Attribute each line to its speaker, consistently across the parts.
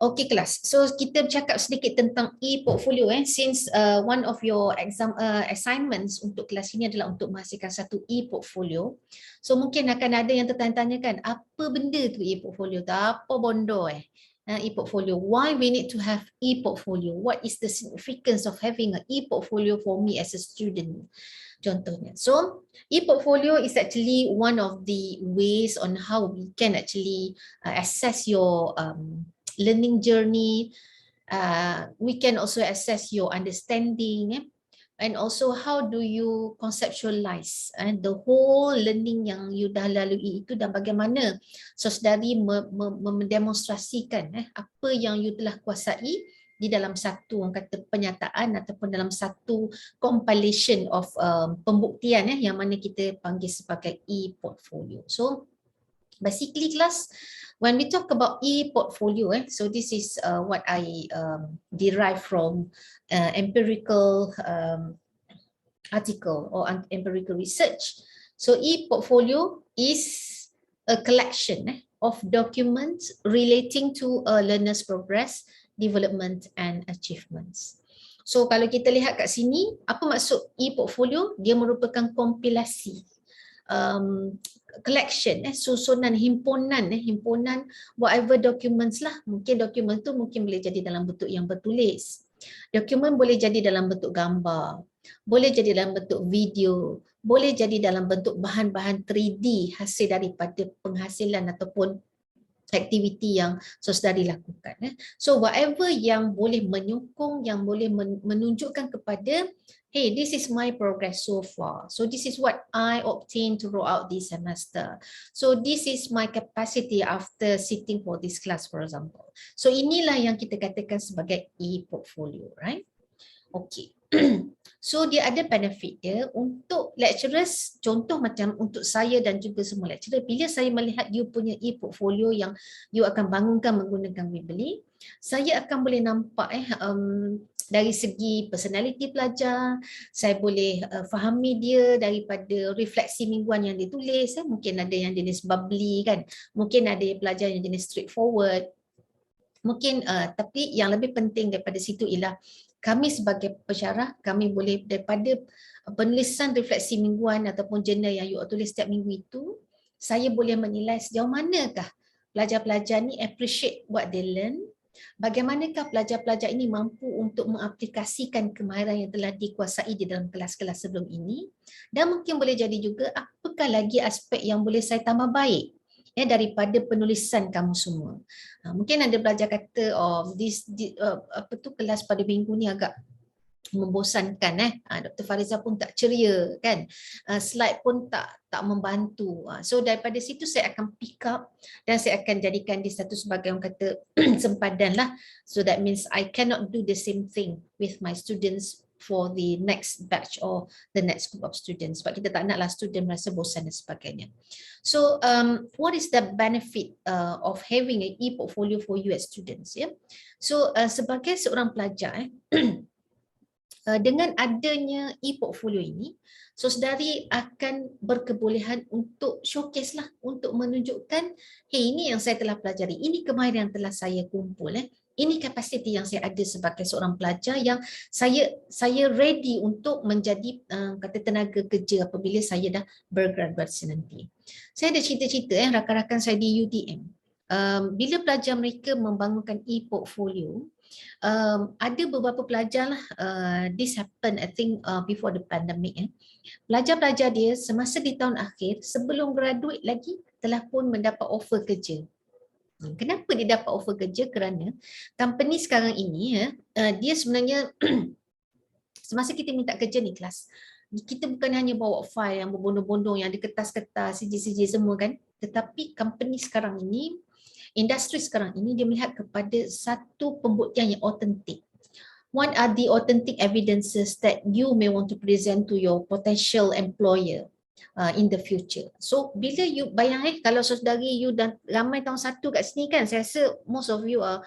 Speaker 1: Okay kelas. So kita bercakap sedikit tentang e-portfolio since one of your exam assignments untuk kelas ini adalah untuk menghasilkan satu e-portfolio. So mungkin akan ada yang tertanya-tanya kan, apa benda tu e-portfolio tu? Apa bondo e-portfolio? Why we need to have e-portfolio? What is the significance of having an e-portfolio for me as a student? Contohnya. So e-portfolio is actually one of the ways on how we can actually assess your learning journey. We can also assess your understanding and also how do you conceptualize the whole learning yang you dah lalui itu dan bagaimana saudari mendemonstrasikan apa yang you telah kuasai di dalam satu orang kata penyataan ataupun dalam satu compilation of pembuktian yang mana kita panggil sebagai e-portfolio. So basically class, when we talk about e-portfolio, so this is what I derive from empirical article or empirical research. So e-portfolio is a collection of documents relating to a learner's progress, development and achievements. So kalau kita lihat kat sini, apa maksud e-portfolio? Dia merupakan kompilasi, collection, susunan, himpunan whatever documents lah. Mungkin dokumen tu mungkin boleh jadi dalam bentuk yang bertulis. Dokumen boleh jadi dalam bentuk gambar, boleh jadi dalam bentuk video, boleh jadi dalam bentuk bahan-bahan 3D hasil daripada penghasilan ataupun aktiviti yang saudari lakukan. So whatever yang boleh menyokong, yang boleh menunjukkan kepada, hey, this is my progress so far. So this is what I obtained throughout this semester. So this is my capacity after sitting for this class, for example. So inilah yang kita katakan sebagai e-portfolio, right? Okay. So dia ada benefit dia untuk lecturers, contoh macam untuk saya dan juga semua lecturer, bila saya melihat you punya e-portfolio yang you akan bangunkan menggunakan Weebly, saya akan boleh nampak dari segi personality pelajar, saya boleh fahami dia daripada refleksi mingguan yang ditulis, mungkin ada yang jenis bubbly kan, mungkin ada pelajar yang jenis straightforward, mungkin tapi yang lebih penting daripada situ ialah kami sebagai pensyarah, kami boleh daripada penulisan refleksi mingguan ataupun jurnal yang you tulis setiap minggu itu, saya boleh menilai sejauh manakah pelajar-pelajar ni appreciate what they learn, bagaimanakah pelajar-pelajar ini mampu untuk mengaplikasikan kemahiran yang telah dikuasai di dalam kelas-kelas sebelum ini, dan mungkin boleh jadi juga apakah lagi aspek yang boleh saya tambah baik daripada penulisan kamu semua. Mungkin ada pelajar kata, oh, kelas pada minggu ni agak membosankan, Dr. Fariza pun tak ceria kan, slide pun tak membantu. So daripada situ saya akan pick up dan saya akan jadikan dia satu sebagai orang kata sempadan lah. So that means I cannot do the same thing with my students for the next batch or the next group of students, sebab kita tak naklah student merasa bosan dan sebagainya. So what is the benefit of having an e-portfolio for you as students? So sebagai seorang pelajar dengan adanya e-portfolio ini, saudari akan berkebolehan untuk showcase lah, untuk menunjukkan, hey, ini yang saya telah pelajari, ini kemahiran yang telah saya kumpul, ini kapasiti yang saya ada sebagai seorang pelajar yang saya ready untuk menjadi kata tenaga kerja apabila saya dah bergraduasi nanti. Saya ada cerita-cerita rakan-rakan saya di UDM. Bila pelajar mereka membangunkan e-portfolio, ada beberapa pelajar lah, this happened I think before the pandemic. Pelajar-pelajar dia semasa di tahun akhir sebelum graduate lagi telah pun mendapat offer kerja. Kenapa dia dapat offer kerja? Kerana company sekarang ini dia sebenarnya semasa kita minta kerja ni kelas, kita bukan hanya bawa file yang berbondong-bondong yang ada kertas-kertas, CJ-CJ semua kan, tetapi company sekarang ini, industri sekarang ini dia melihat kepada satu pembuktian yang autentik. What are the authentic evidences that you may want to present to your potential employer in the future? So bila you bayang kalau saudari you dan ramai tahun 1 kat sini kan, saya rasa most of you are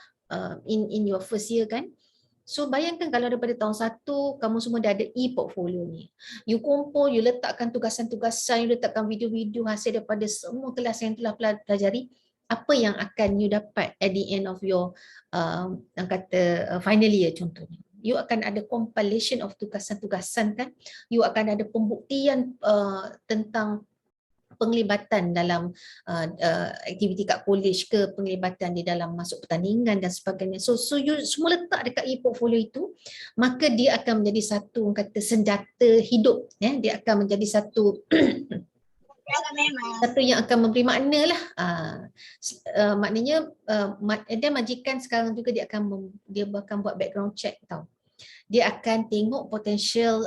Speaker 1: in your first year kan. So bayangkan kalau daripada tahun 1 kamu semua dah ada e-portfolio ni. You kumpul, you letakkan tugasan-tugasan, you letakkan video-video hasil daripada semua kelas yang telah pelajari. apa yang akan you dapat at the end of your yang kata final year contohnya. You akan ada compilation of tugasan-tugasan kan. You akan ada pembuktian tentang penglibatan dalam aktiviti kat college ke, penglibatan di dalam masuk pertandingan dan sebagainya. So you semua letak dekat e-portfolio itu, maka dia akan menjadi satu kata senjata hidup, ya. Dia akan menjadi satu satu yang akan memberi makna lah. Maknanya dan majikan sekarang juga dia akan buat background check tau. Dia akan tengok potential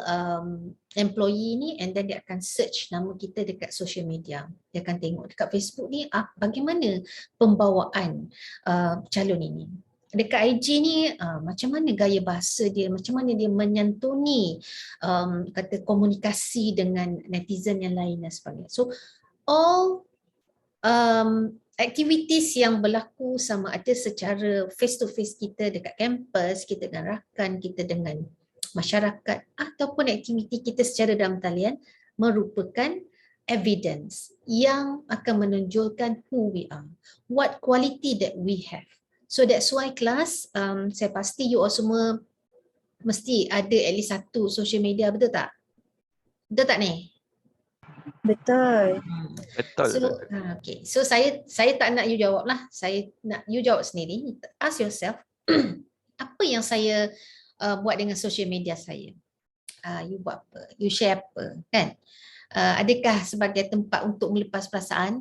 Speaker 1: employee ni, and then dia akan search nama kita dekat social media. Dia akan tengok dekat Facebook ni bagaimana pembawaan calon ini. Dekat IG ni macam mana gaya bahasa dia, macam mana dia menyantuni kata komunikasi dengan netizen yang lain dan sebagainya. So all aktivitis yang berlaku sama ada secara face to face kita dekat kampus, kita dengan rakan, kita dengan masyarakat, ataupun aktiviti kita secara dalam talian merupakan evidence yang akan menunjukkan who we are, what quality that we have. So that's why kelas, saya pasti you all semua mesti ada at least satu social media, betul tak? Betul tak ni?
Speaker 2: Betul.
Speaker 3: Betul.
Speaker 1: So, okay. So saya tak nak you jawab lah. Saya nak you jawab sendiri. Ask yourself, apa yang saya buat dengan social media saya? You buat apa? You share apa? Kan? Adakah sebagai tempat untuk melepas perasaan?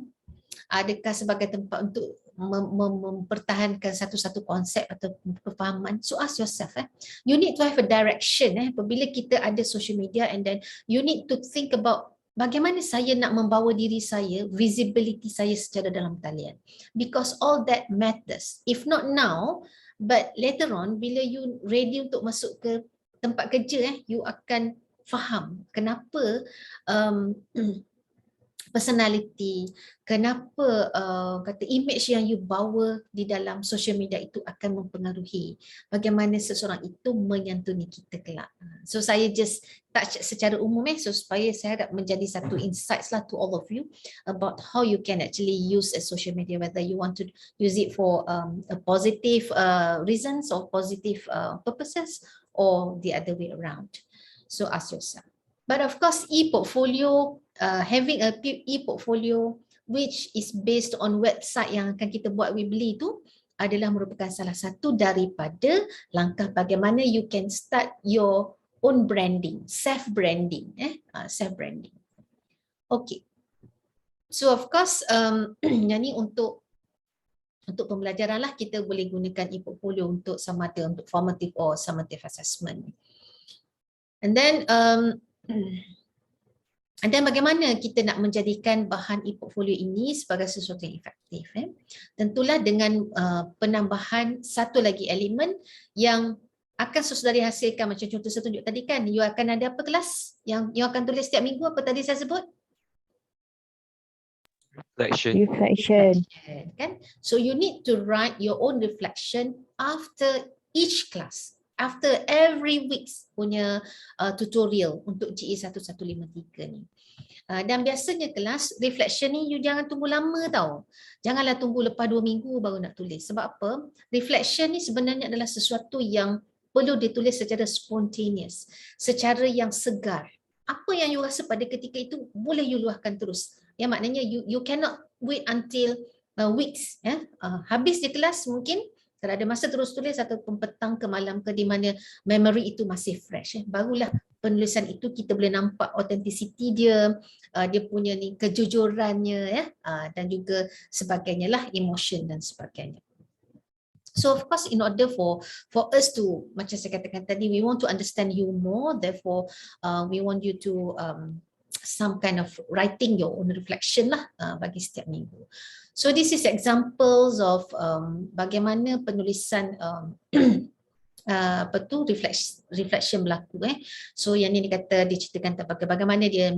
Speaker 1: Adakah sebagai tempat untuk mempertahankan satu-satu konsep atau kefahaman? So ask yourself, you need to have a direction. Apabila kita ada social media, and then you need to think about bagaimana saya nak membawa diri saya, visibility saya secara dalam talian. Because all that matters. If not now, but later on, bila you ready untuk masuk ke tempat kerja, you akan faham kenapa personality, kenapa kata image yang you bawa di dalam social media itu akan mempengaruhi bagaimana seseorang itu menyantuni kita kelak. So saya just touch secara umum so supaya saya harap menjadi satu insights lah to all of you about how you can actually use a social media, whether you want to use it for a positive reasons or positive purposes, or the other way around. So ask yourself. But of course, e-portfolio, having a e-portfolio which is based on website yang akan kita buat Weebly itu adalah merupakan salah satu daripada langkah bagaimana you can start your own branding, self-branding. Self-branding. Okay. So of course, ini untuk pembelajaran lah, kita boleh gunakan e-portfolio untuk sama ada untuk formative or summative assessment. And then bagaimana kita nak menjadikan bahan e-portfolio ini sebagai sesuatu yang efektif? Tentulah dengan penambahan satu lagi elemen yang akan sesudah dihasilkan, macam contoh saya tunjuk tadi kan, you akan ada apa kelas yang you akan tulis setiap minggu, apa tadi saya sebut?
Speaker 2: Reflection.
Speaker 1: Kan? So you need to write your own reflection after each class. After every week punya tutorial untuk GE 1153 ni. Dan biasanya kelas reflection ni you jangan tunggu lama tau. Janganlah tunggu lepas 2 minggu baru nak tulis. Sebab apa? Reflection ni sebenarnya adalah sesuatu yang perlu ditulis secara spontaneous, secara yang segar. Apa yang you rasa pada ketika itu boleh you luahkan terus. Ya, maknanya you cannot wait until weeks. Habis di kelas mungkin kalau ada masa terus tulis ataupun petang ke malam ke di mana memory itu masih fresh. Barulah penulisan itu kita boleh nampak authenticity dia, dia punya ni kejujurannya dan juga sebagainya lah, emotion dan sebagainya. So of course in order for us to, macam saya katakan tadi, we want to understand you more, therefore we want you to some kind of writing your own reflection lah bagi setiap minggu. So this is examples of bagaimana penulisan reflection berlaku. So yang ini diceritakan tentang bagaimana dia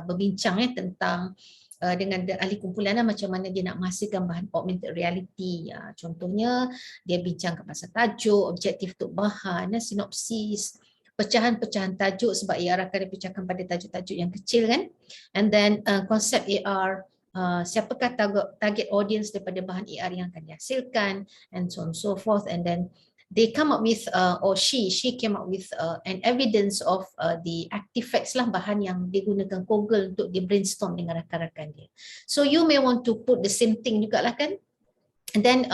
Speaker 1: berbincang tentang dengan ahli kumpulan macam mana dia nak menghasilkan bahan augmented reality. Contohnya dia bincangkan pasal tajuk, objektif untuk bahan, sinopsis, pecahan-pecahan tajuk sebab ia akan dipecahkan pada tajuk-tajuk yang kecil kan. And then konsep AR, siapakah target audience daripada bahan AR yang akan dihasilkan, and so on so forth. And then they come up with or she came up with an evidence of the artifacts lah, bahan yang digunakan Kogel untuk di brainstorm dengan rakan-rakan dia. So you may want to put the same thing jugalah kan. And then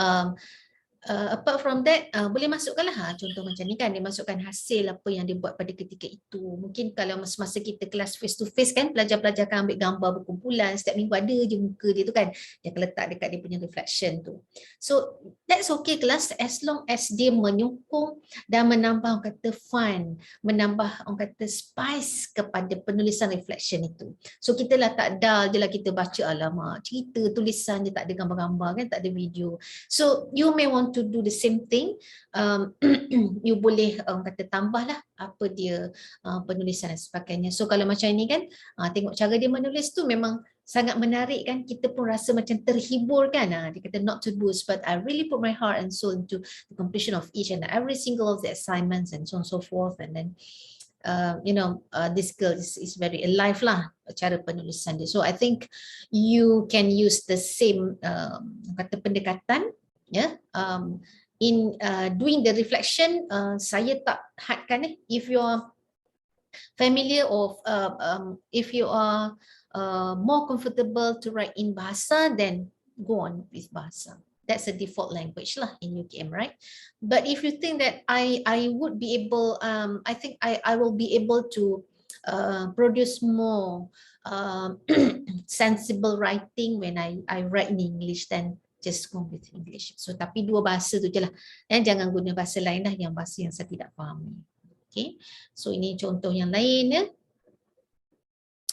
Speaker 1: apart from that, boleh masukkanlah contoh macam ni kan, dia masukkan hasil apa yang dia buat pada ketika itu. Mungkin kalau masa kita kelas face to face kan, pelajar-pelajar akan ambil gambar berkumpulan, setiap minggu ada je muka dia tu kan, dia akan letak dekat dia punya reflection tu. So that's okay kelas, as long as dia menyokong dan menambah orang kata fun, menambah orang kata spice kepada penulisan reflection itu. So kita lah tak dull je lah kita baca, alamak cerita tulisan dia tak ada gambar-gambar kan, tak ada video. So you may want to do the same thing. You boleh kata tambahlah apa dia penulisan dan sebagainya. So kalau macam ini kan, tengok cara dia menulis tu memang sangat menarik kan, kita pun rasa macam terhibur kan. Dia kata not to boast, but I really put my heart and soul into the completion of each and every single of the assignments and so on so forth. And then this girl is very alive lah cara penulisan dia. So I think you can use the same kata pendekatan. In doing the reflection, saya tak hadkan if you are familiar of if you are more comfortable to write in bahasa, then go on with bahasa. That's a default language lah in UKM, right? But if you think that I would be able, I think I will be able to produce more sensible writing when I write in English, then just go with English. So tapi dua bahasa tu je lah. Dan jangan guna bahasa lain lah, yang bahasa yang saya tidak fahami. Okay. So ini contoh yang lain ya.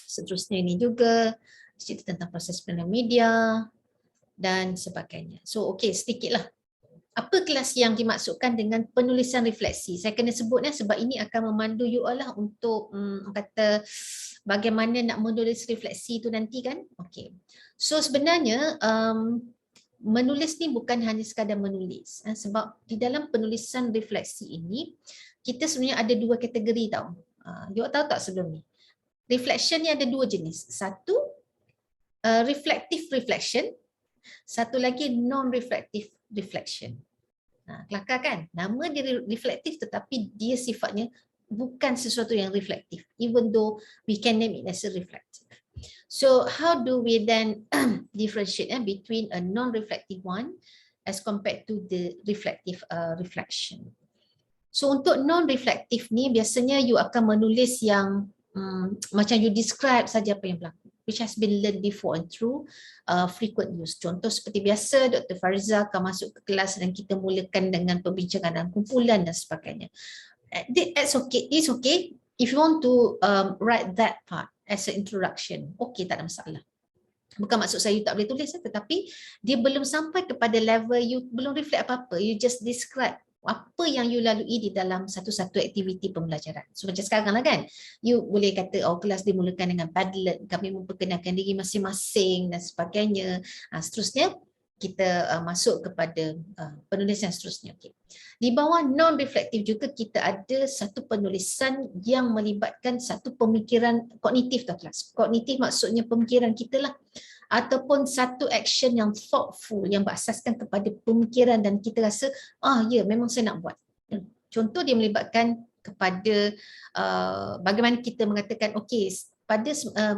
Speaker 1: Seterusnya ini juga cerita tentang proses penulisan media dan sebagainya. So okay, sedikit lah. Apa kelas yang dimaksudkan dengan penulisan refleksi? Saya kena sebutnya sebab ini akan memandu you all lah untuk kata bagaimana nak menulis refleksi tu nanti kan. Okay. So sebenarnya menulis ni bukan hanya sekadar menulis, sebab di dalam penulisan refleksi ini kita sebenarnya ada dua kategori tau. You tahu tak sebelum ni? Reflection ni ada dua jenis. Satu reflective reflection, satu lagi non-reflective reflection. Kelakar kan? Nama dia reflective tetapi dia sifatnya bukan sesuatu yang reflektif, even though we can name it as a reflective. So how do we then differentiate between a non-reflective one as compared to the reflective reflection? So untuk non-reflective ni biasanya you akan menulis yang macam you describe saja apa yang berlaku, which has been learned before and through frequent use. Contoh seperti biasa Dr. Fariza akan masuk ke kelas dan kita mulakan dengan perbincangan dan kumpulan dan sebagainya. It's okay. It's okay if you want to write that part as an introduction. Okay, tak ada masalah. Bukan maksud saya you tak boleh tulis, tetapi dia belum sampai kepada level you belum reflect apa-apa. You just describe apa yang you lalui di dalam satu-satu aktiviti pembelajaran. So macam sekarang lah kan, you boleh kata kelas dimulakan dengan Padlet, kami memperkenalkan diri masing-masing dan sebagainya. Seterusnya kita masuk kepada penulisan seterusnya. Okay. Di bawah non-reflektif juga kita ada satu penulisan yang melibatkan satu pemikiran kognitif tak kelas. Kognitif maksudnya pemikiran kita lah, ataupun satu action yang thoughtful yang berasaskan kepada pemikiran dan kita rasa ya memang saya nak buat. Contoh dia melibatkan kepada bagaimana kita mengatakan okey, pada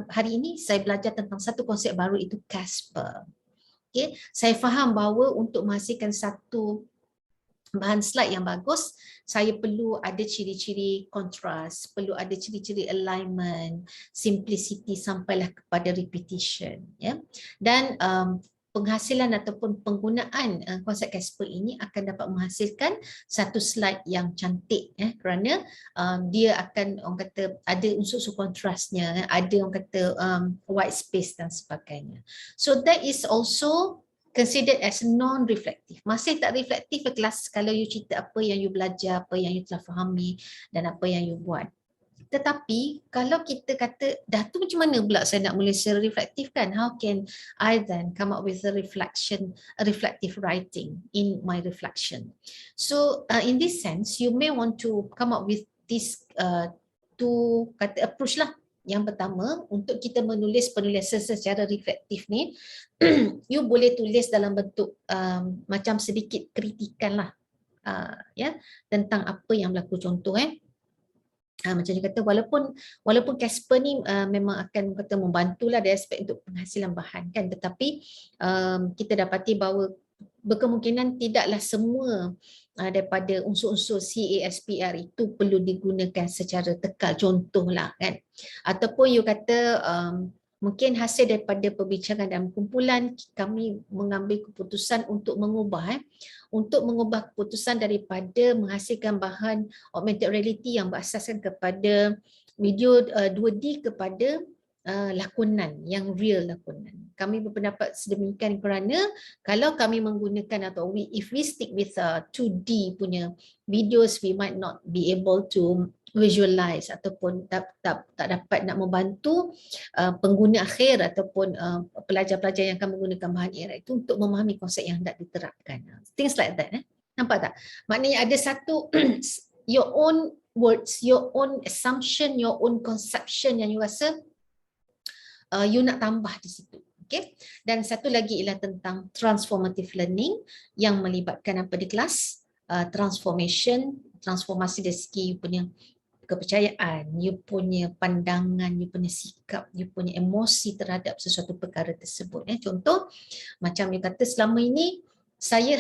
Speaker 1: hari ini saya belajar tentang satu konsep baru, itu Casper. Okay. Saya faham bahawa untuk menghasilkan satu bahan slide yang bagus, saya perlu ada ciri-ciri kontras, perlu ada ciri-ciri alignment, simplicity sampailah kepada repetition. Ya. Dan penghasilan ataupun penggunaan konsep Casper ini akan dapat menghasilkan satu slide yang cantik, kerana dia akan orang kata ada unsur-unsur kontrasnya, ada orang kata white space dan sebagainya. So that is also considered as non-reflective. Masih tak reflektif ke kelas kalau you cerita apa yang you belajar, apa yang you telah fahami dan apa yang you buat. Tetapi kalau kita kata dah tu macam mana pula saya nak mula secara reflektif kan? How can I then come up with a reflective writing in my reflection? So in this sense, you may want to come up with this two kata approach lah. Yang pertama, untuk kita menulis penulisan secara reflektif ni, you boleh tulis dalam bentuk macam sedikit kritikan lah, ya, tentang apa yang berlaku. Contoh macam dia kata, walaupun Casper ni memang akan kata membantulah dari aspek untuk penghasilan bahan kan, tetapi kita dapati bahawa berkemungkinan tidaklah semua daripada unsur-unsur CASPR itu perlu digunakan secara tekal, contohlah kan, ataupun you kata mungkin hasil daripada perbincangan dalam kumpulan kami mengambil keputusan untuk mengubah keputusan daripada menghasilkan bahan augmented reality yang berasaskan kepada video 2D kepada lakonan yang real lakonan. Kami berpendapat sedemikian kerana kalau kami menggunakan atau if we stick with 2D punya videos, we might not be able to visualize ataupun tak dapat nak membantu pengguna akhir ataupun pelajar-pelajar yang akan menggunakan bahan AI itu untuk memahami konsep yang hendak diterapkan. Things like that. Nampak tak? Maknanya ada satu your own words, your own assumption, your own conception yang you rasa you nak tambah di situ. Okay? Dan satu lagi ialah tentang transformative learning yang melibatkan apa di kelas? Transformasi dari segi you punya kepercayaan, you punya pandangan, you punya sikap, you punya emosi terhadap sesuatu perkara tersebut. Contoh, macam you kata selama ini saya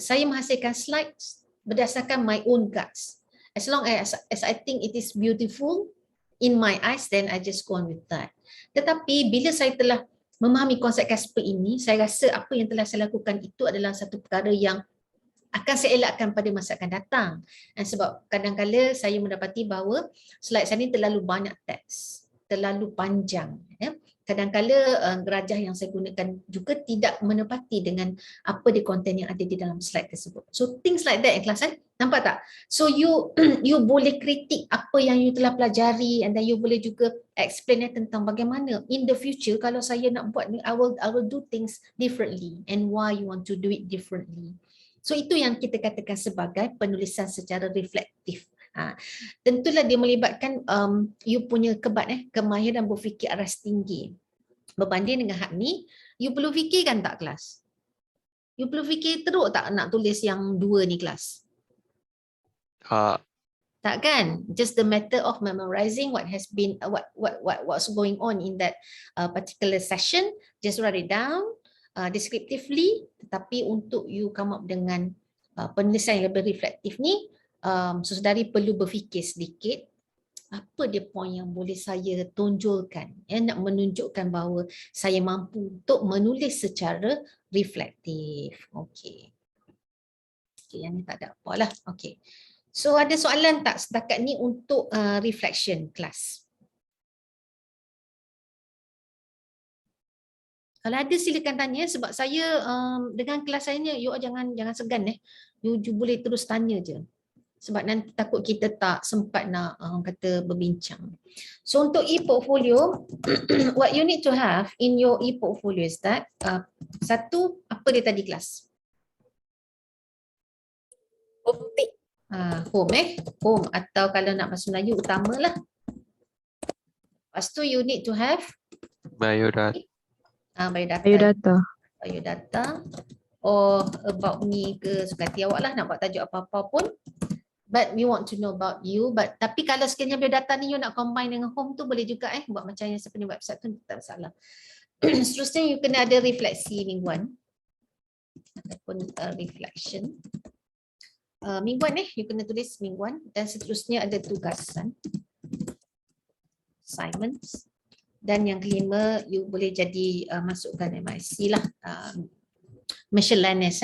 Speaker 1: menghasilkan slides berdasarkan my own guts. As long as I think it is beautiful in my eyes, then I just go on with that. Tetapi bila saya telah memahami konsep Casper ini, saya rasa apa yang telah saya lakukan itu adalah satu perkara yang akan saya elakkan pada masa akan datang. Sebab kadang-kala saya mendapati bahawa slide saya ini terlalu banyak teks, terlalu panjang. Kadang-kala gerajah yang saya gunakan juga tidak menepati dengan apa di konten yang ada di dalam slide tersebut. So things like that kelas nampak tak? So you boleh kritik apa yang you telah pelajari, and then you boleh juga explain tentang bagaimana in the future kalau saya nak buat ni, I will do things differently and why you want to do it differently. So itu yang kita katakan sebagai penulisan secara reflektif. Tentulah dia melibatkan you punya kemahiran berfikir aras tinggi. Berbanding dengan hak ni, you perlu fikirkan tak kelas? You perlu fikir teruk tak nak tulis yang 2 ni kelas? Tak kan? Just the matter of memorizing what has been what's going on in that particular session, just write it down descriptively, tetapi untuk you come up dengan penulisan yang lebih reflektif ni, saudari perlu berfikir sedikit apa dia poin yang boleh saya tonjolkan, nak menunjukkan bahawa saya mampu untuk menulis secara reflektif. Okey, yang ni tak ada apalah. Okey, so ada soalan tak setakat ni untuk reflection kelas? Kalau ada silakan tanya, sebab saya dengan kelas saya ni, you jangan segan you boleh terus tanya je. Sebab nanti takut kita tak sempat nak kata berbincang. So untuk e-portfolio, what you need to have in your e-portfolio is that satu, apa dia tadi kelas? Home, atau kalau nak bahasa Melayu utamalah. Lepas tu you need to have biodata. Or about me ke, suka hati awak lah nak buat tajuk apa-apa pun. But we want to know about you. Tapi kalau sekiranya biodata ni you nak combine dengan home tu boleh juga buat macam yang seperti website tu, tak masalah. Seterusnya you kena ada refleksi mingguan ataupun reflection. Mingguan you kena tulis mingguan, dan seterusnya ada tugasan, assignments. Dan yang kelima, you boleh jadi masukkan MIC lah, miscellaneous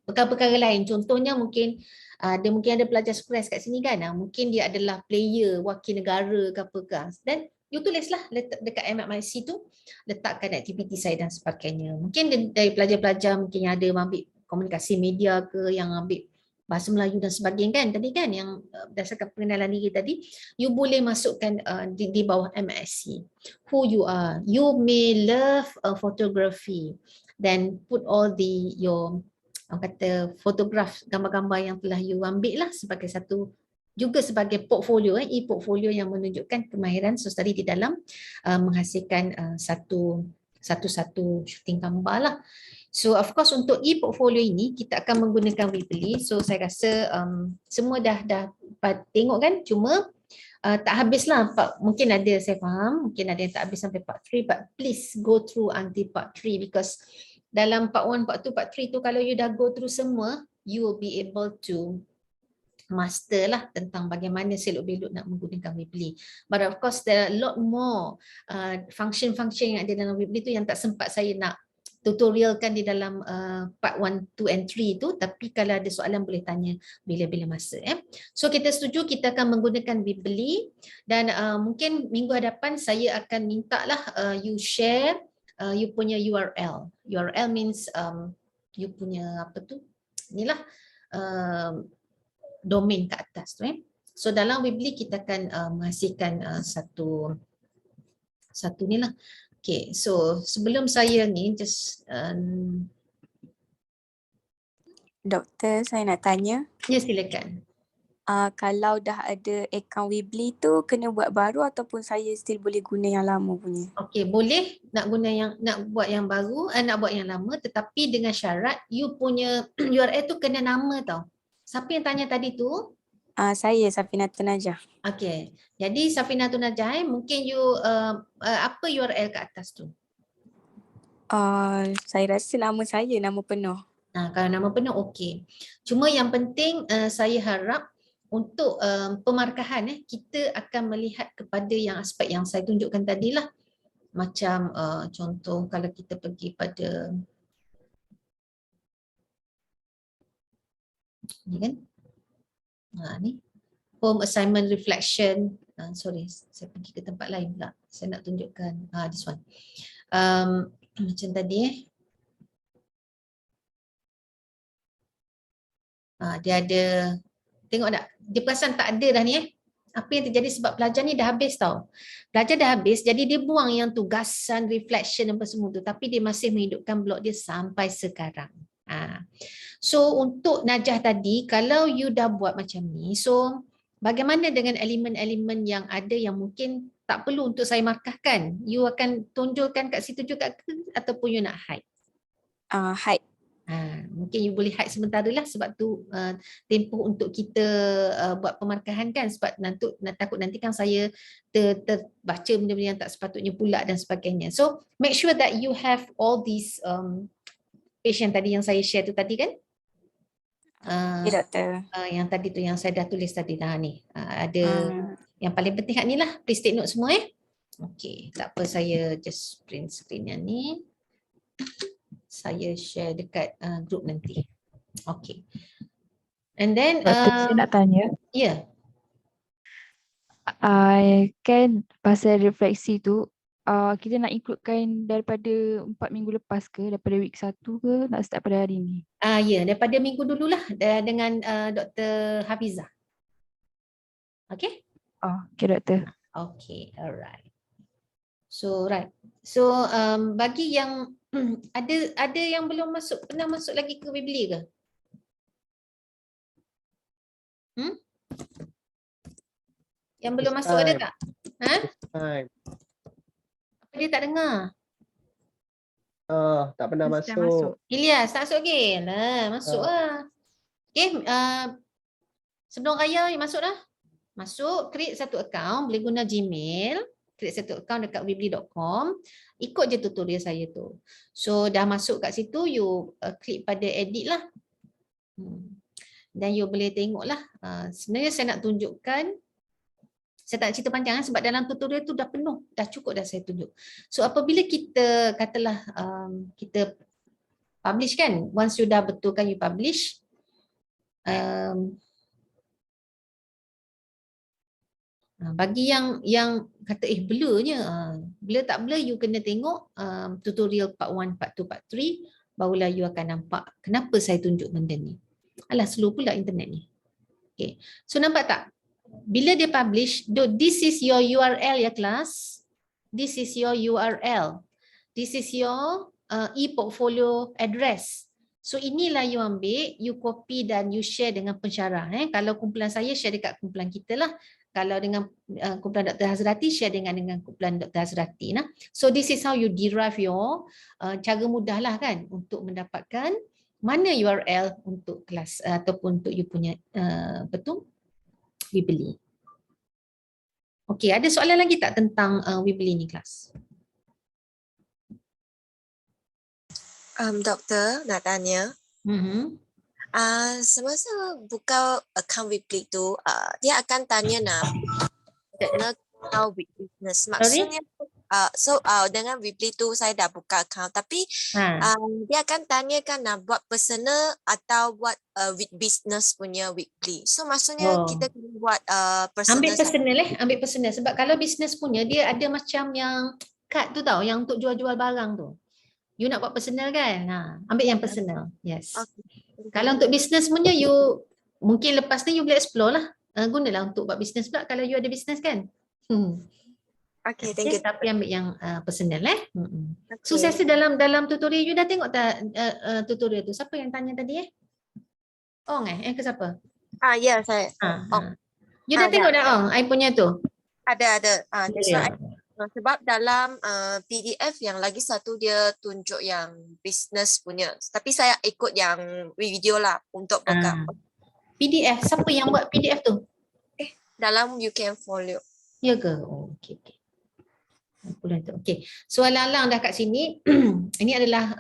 Speaker 1: perkara-perkara lain. Contohnya mungkin ada pelajar stres kat sini kan, mungkin dia adalah player wakil negara ke apa ke, dan you tulislah dekat MIC tu, letakkan aktiviti saya dan sebagainya. Mungkin dari pelajar-pelajar mungkin yang ada ambil komunikasi media ke, yang ambil bahasa Melayu dan sebagainya kan, tadi kan yang berdasarkan pengenalan diri tadi, you boleh masukkan di bawah MSc who you are. You may love photography, then put all your kata fotograf, gambar-gambar yang telah you ambil lah sebagai satu juga sebagai portfolio, e-portfolio yang menunjukkan kemahiran Sostari di dalam menghasilkan satu shooting gambar lah. So of course untuk e-portfolio ini kita akan menggunakan Weebly. So saya rasa semua dah tengok kan, cuma tak habislah. Mungkin ada, saya faham, mungkin ada yang tak habis sampai part 3, but please go through until part 3 because dalam part 1, part 2, part 3 tu kalau you dah go through semua, you will be able to master lah tentang bagaimana selok-belok nak menggunakan Weebly. But of course there are a lot more function-function yang ada dalam Weebly tu yang tak sempat saya nak tutorialkan di dalam part 1, 2 and 3 tu, tapi kalau ada soalan boleh tanya bila-bila masa. So kita setuju kita akan menggunakan Weebly dan mungkin minggu hadapan saya akan minta lah you share you punya URL. URL means you punya apa tu? Inilah domain kat atas tu. So dalam Weebly kita akan menghasilkan satu ni lah. Okay, so sebelum saya ni just
Speaker 2: Doktor, saya nak tanya.
Speaker 1: ya silakan.
Speaker 2: Kalau dah ada akaun Weebly tu kena buat baru ataupun saya still boleh guna yang lama punya?
Speaker 1: Okey, boleh nak buat yang baru, nak buat yang lama, tetapi dengan syarat you punya URL tu kena nama tau. Siapa yang tanya tadi tu?
Speaker 2: Saya Safinatun Najah.
Speaker 1: Okey. Jadi Safinatun Najah, mungkin you apa URL kat atas tu?
Speaker 2: Saya rasa nama saya, nama penuh.
Speaker 1: Kalau nama penuh okey. Cuma yang penting saya harap untuk pemarkahan kita akan melihat kepada yang aspek yang saya tunjukkan tadi lah. Macam contoh kalau kita pergi pada ni kan. Ni home assignment reflection. Sorry, saya pergi ke tempat lain pula. Saya nak tunjukkan this one. Macam tadi dia ada, tengok tak? Dia perasan tak ada dah ni Apa yang terjadi sebab pelajar ni dah habis tau. Pelajar dah habis, jadi dia buang yang tugasan, reflection apa semua tu. Tapi dia masih menghidupkan blog dia sampai sekarang. So untuk Najah tadi, kalau you dah buat macam ni, so bagaimana dengan elemen-elemen yang ada yang mungkin tak perlu untuk saya markahkan? You akan tunjukkan kat situ juga ke ataupun you nak hide?
Speaker 2: Hide.
Speaker 1: Mungkin you boleh hide sementara lah sebab tu tempoh untuk kita buat pemarkahan kan, sebab takut nanti kan saya terbaca benda-benda yang tak sepatutnya pula dan sebagainya. So make sure that you have all these page yang tadi yang saya share tu tadi kan.
Speaker 2: Ya doktor.
Speaker 1: Yang tadi tu yang saya dah tulis tadi dah ni. Ada yang paling penting kat ni lah, please take note semua Okay, tak apa, saya just print screen yang ni. Saya share dekat group nanti. Okay. And then
Speaker 3: saya nak tanya.
Speaker 1: Ya.
Speaker 3: Kan pasal refleksi tu kita nak includekan daripada 4 minggu lepas ke, daripada week 1 ke, nak start pada hari ni?
Speaker 1: Ya, daripada minggu dululah dengan Dr. Hafizah. Okay?
Speaker 3: Okay doktor.
Speaker 1: Okay, alright. So right. So bagi yang ada yang belum pernah masuk lagi ke Weebly ke? Yang belum masuk ada tak? Apa dia tak dengar?
Speaker 4: Tak pernah masuk.
Speaker 1: Ilyas, tak masuk lagi? Masuk lah. Okay, sebelum raya masuk dah? Masuk, create satu account, boleh guna Gmail, create satu account dekat weebly.com, ikut je tutorial saya tu. So dah masuk kat situ, you klik pada edit lah. Dan you boleh tengok lah. Sebenarnya saya nak tunjukkan, saya tak nak cerita panjang sebab dalam tutorial tu dah penuh, dah cukup dah saya tunjuk. So apabila kita katalah kita publish kan, once you dah betulkan you publish, bagi yang kata blurnya, blur tak blur, you kena tengok tutorial part 1, part 2, part 3, barulah you akan nampak kenapa saya tunjuk benda ni. Alah, slow pula internet ni. Okay. So nampak tak? Bila dia publish, this is your URL ya kelas. This is your URL. This is your e-portfolio address. So inilah you ambil, you copy dan you share dengan pensyarah. Kalau kumpulan saya, share dekat kumpulan kita lah. Kalau dengan kumpulan Dr. Hazrati, share dengan kumpulan Dr. Hazrati. Nah. So this is how you derive your, cara mudah lah kan untuk mendapatkan mana URL untuk kelas ataupun untuk you punya betul Weebly. Okey, ada soalan lagi tak tentang Weebly ni kelas?
Speaker 4: Doktor nak tanya. Semasa buka account Weebly tu, dia akan tanya nak atau business. Maksudnya, dengan Weebly tu saya dah buka account, tapi dia akan tanyakan nak buat personal atau buat with business punya Weebly. So maksudnya kita kena buat personal.
Speaker 1: Ambil personal sebab kalau business punya dia ada macam yang card tu tau, yang untuk jual-jual barang tu. You nak buat personal kan? Ambil yang personal. Yes. Okay. Kalau untuk business punya you mungkin lepas ni you boleh explore lah. Gunalah untuk buat business pula kalau you ada business kan.
Speaker 4: Okay, thank you.
Speaker 1: Tapi ambil yang personal
Speaker 4: Okay.
Speaker 1: So saya rasa dalam tutorial you dah tengok tak tutorial tu? Siapa yang tanya tadi Ong ke siapa?
Speaker 4: Ya, saya.
Speaker 1: You dah tengok dah Ong, I punya tu?
Speaker 4: Ada. That's why sebab dalam PDF yang lagi satu dia tunjuk yang business punya. Tapi saya ikut yang video lah untuk buka.
Speaker 1: PDF, siapa yang buat PDF tu?
Speaker 4: Dalam UKM Folio.
Speaker 1: Ya ke? Okey. Okey. Soalan-soalan dah kat sini. Ini adalah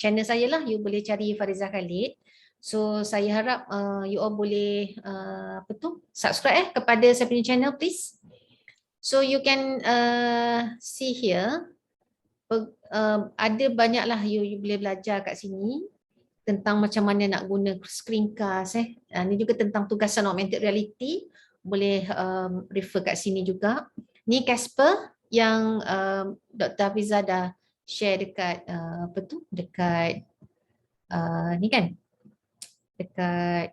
Speaker 1: channel saya lah. You boleh cari Farizah Khalid. So saya harap you all boleh subscribe kepada saya punya channel please. So you can see here, ada banyaklah you boleh belajar kat sini tentang macam mana nak guna screencast. Ni juga tentang tugasan augmented reality, boleh refer kat sini juga. Ni Casper yang Dr. Hafizah dah share dekat dekat ni kan, dekat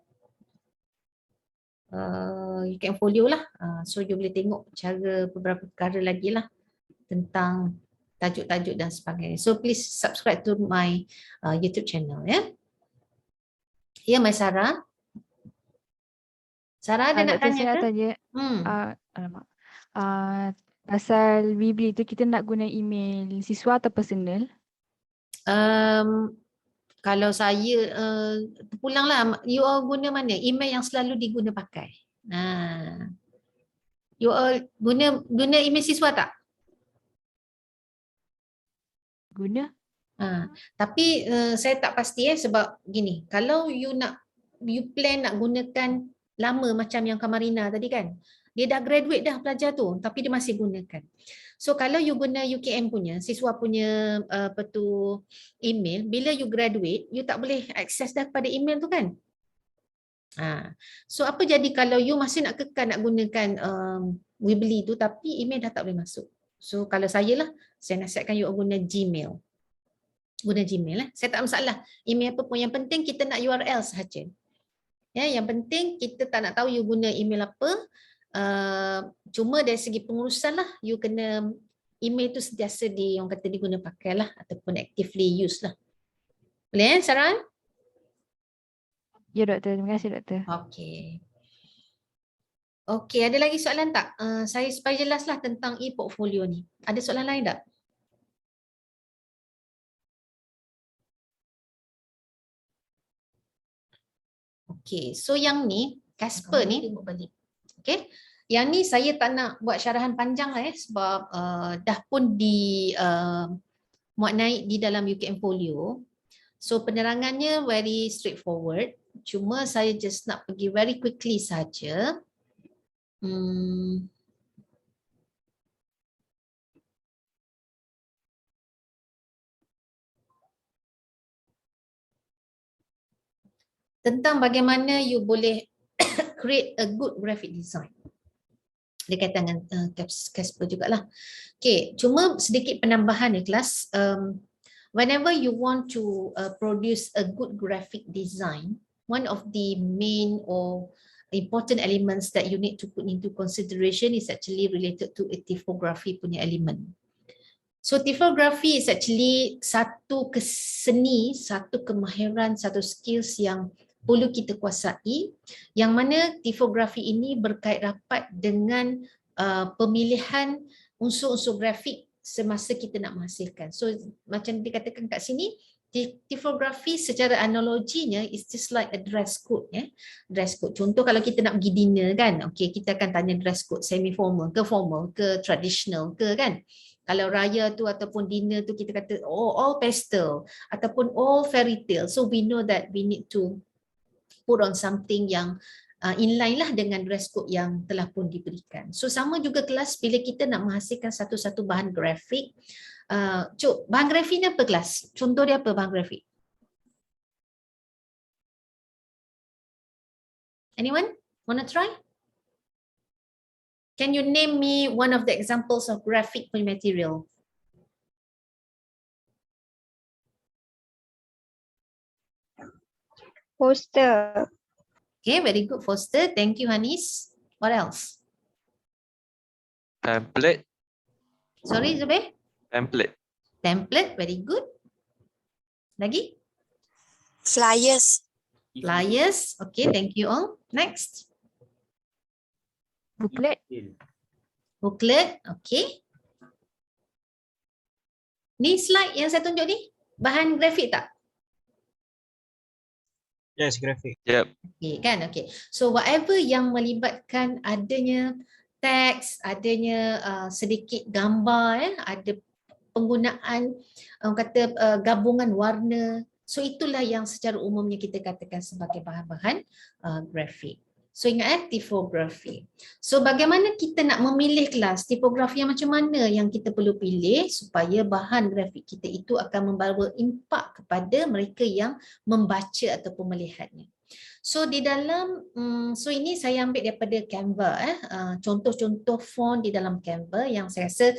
Speaker 1: UKM Folio lah. So you boleh tengok cara beberapa perkara lagi lah tentang tajuk-tajuk dan sebagainya. So please subscribe to my YouTube channel ya. Ya, Mai Sarah. Sarah ada nak tanya ke?
Speaker 3: Alamak. Pasal Weebly tu kita nak guna email siswa atau personal?
Speaker 1: Kalau saya terpulanglah, you all guna mana? Email yang selalu diguna pakai. You all guna email siswa tak?
Speaker 3: Guna.
Speaker 1: Tapi saya tak pasti sebab gini, kalau you plan nak gunakan lama macam yang Kamarina tadi kan, dia dah graduate dah pelajar tu tapi dia masih gunakan. So kalau you guna UKM punya, siswa punya email, bila you graduate, you tak boleh akses dah pada email tu kan. So apa jadi kalau you masih nak kekal nak gunakan Weebly tu tapi email dah tak boleh masuk. So kalau saya lah, saya nasihatkan you guna Gmail. Guna Gmail saya tak masalah. Email apa pun, yang penting kita nak URL sahaja. Ya, yang penting kita tak nak tahu you guna email apa. Cuma dari segi pengurusan lah, you kena email tu sentiasa orang kata diguna pakai lah ataupun actively use lah. Boleh Sarah?
Speaker 3: Ya doktor, terima kasih doktor.
Speaker 1: Okey, ada lagi soalan tak? Saya supaya jelaslah tentang e-portfolio ni. Ada soalan lain tak? Okey, so yang ni Casper ni tengok balik. Okey. Yang ni saya tak nak buat syarahan panjang lah sebab dah pun muat naik di dalam UKM Folio. So penerangannya very straightforward. Cuma saya just nak pergi very quickly saja. Tentang bagaimana you boleh create a good graphic design. Dia kaitan dengan Casper jugalah. Okay, cuma sedikit penambahan ni kelas. Whenever you want to produce a good graphic design, one of the main or important elements that you need to put into consideration is actually related to a typography punya element. So typography is actually satu seni, satu kemahiran, satu skills yang perlu kita kuasai, yang mana typography ini berkait rapat dengan pemilihan unsur-unsur grafik semasa kita nak menghasilkan. So macam dikatakan kat sini, typography secara analoginya is just like a dress code, ya. Dress code. Contoh kalau kita nak pergi dinner kan, okay, kita akan tanya dress code semi formal ke formal ke traditional ke kan. Kalau raya tu ataupun dinner tu kita kata all pastel ataupun all fairy tale. So we know that we need to put on something yang inline lah dengan dress code yang telah pun diberikan. So sama juga kelas bila kita nak menghasilkan satu-satu bahan grafik. Cuk, bahan grafik ni apa kelas? Contoh dia apa bahan grafik? Anyone wanna try? Can you name me one of the examples of graphic material?
Speaker 5: Poster.
Speaker 1: Okay, very good, Foster. Thank you, Hanis. What else?
Speaker 6: Template.
Speaker 1: Sorry, Zubir?
Speaker 6: Template.
Speaker 1: Template, very good. Lagi?
Speaker 4: Flyers.
Speaker 1: Flyers. Okay, thank you all. Next.
Speaker 3: Booklet.
Speaker 1: Booklet. Okay. Ni slide yang saya tunjuk ni, bahan grafik tak?
Speaker 7: Yes, graphic.
Speaker 6: Yep.
Speaker 1: Okay, kan? Okay. So whatever yang melibatkan adanya teks, adanya sedikit gambar, ada penggunaan gabungan warna. So itulah yang secara umumnya kita katakan sebagai bahan-bahan grafik. So ingat typography. So bagaimana kita nak memilih kelas tipografi yang macam mana yang kita perlu pilih supaya bahan grafik kita itu akan membawa impak kepada mereka yang membaca ataupun melihatnya. So di dalam, so ini saya ambil daripada Canva, contoh-contoh font di dalam Canva yang saya rasa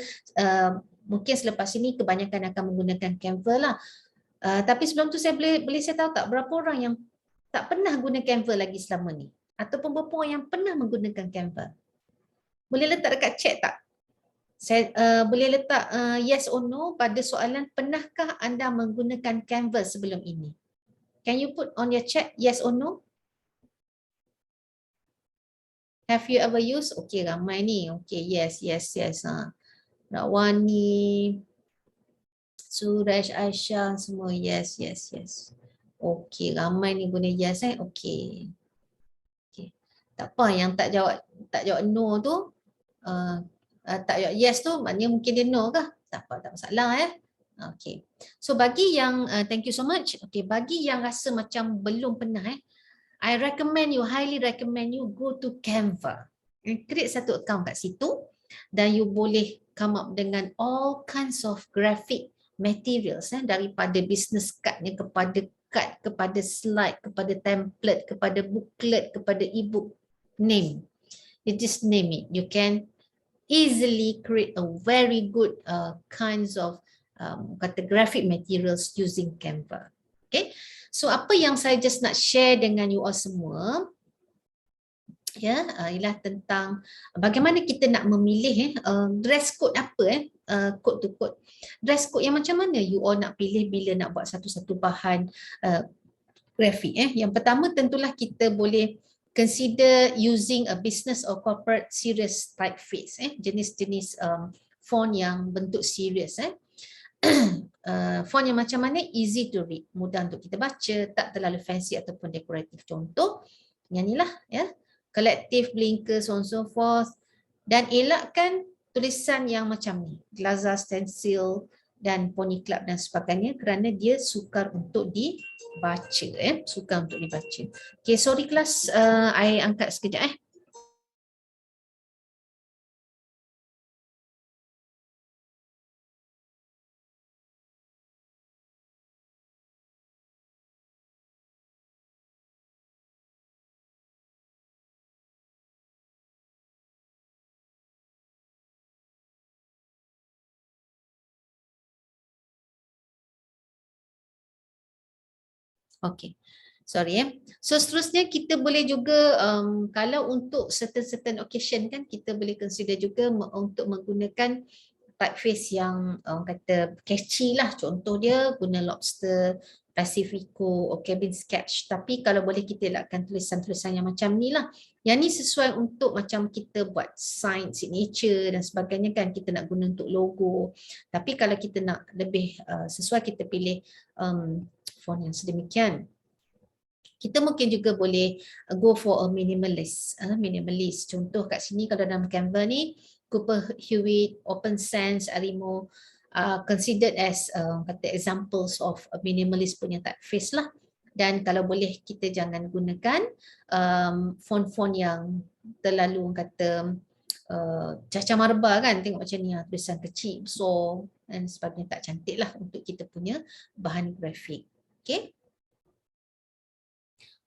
Speaker 1: mungkin selepas ini kebanyakan akan menggunakan Canva lah. Tapi sebelum tu saya boleh saya tahu tak berapa orang yang tak pernah guna Canva lagi selama ni? Ataupun berapa orang yang pernah menggunakan Canva? Boleh letak dekat chat tak? Saya boleh letak yes or no pada soalan pernahkah anda menggunakan Canva sebelum ini? Can you put on your chat yes or no? Have you ever used? Okay, ramai ni. Okay, yes. Rawani, Suresh, Aisyah, semua yes. Okay, ramai ni guna yes. Okay. Tak apa, yang tak jawab no tu, tak jawab yes tu maknanya mungkin dia no kah? Tak apa, tak masalah ya. Okay. So bagi yang thank you so much. Okay, bagi yang rasa macam belum pernah I highly recommend you go to Canva. Create satu account kat situ dan you boleh come up dengan all kinds of graphic materials daripada business cardnya kepada card, kepada slide, kepada template, kepada booklet, kepada ebook. Name. You just name it. You can easily create a very good kinds of graphic materials using Canva. Okay. So apa yang saya just nak share dengan you all semua ialah tentang bagaimana kita nak memilih dress code apa code to code. Dress code yang macam mana you all nak pilih bila nak buat satu-satu bahan grafik. Yang pertama tentulah kita boleh consider using a business or corporate serious typeface, jenis-jenis font yang bentuk serius. Font yang macam mana? Easy to read, mudah untuk kita baca, tak terlalu fancy ataupun dekoratif. Contoh yang inilah collective, blinker, so on so forth. Dan elakkan tulisan yang macam ni, Glaza, stencil dan pony club dan sebagainya kerana dia sukar untuk dibaca, sukar untuk dibaca. Okay, sorry kelas, I angkat sekejap Okay, sorry So seterusnya kita boleh juga kalau untuk certain occasion kan kita boleh consider juga untuk menggunakan typeface yang kata catchy lah. Contoh dia guna Lobster, Pacifico, Cabin Sketch. Tapi kalau boleh kita letakkan tulisan-tulisan yang macam ni lah. Yang ni sesuai untuk macam kita buat sign, signature dan sebagainya kan. Kita nak guna untuk logo. Tapi kalau kita nak lebih sesuai, kita pilih font yang sedemikian. Kita mungkin juga boleh go for a minimalist. Contoh kat sini kalau dalam Canva ni, Cooper Hewitt, Open Sans, Arimo considered as kata examples of a minimalist punya typeface lah. Dan kalau boleh kita jangan gunakan font-font yang terlalu kata cacah marba kan, tengok macam ni tulisan kecil, besar dan sebagainya, tak cantik lah untuk kita punya bahan grafik. Okay.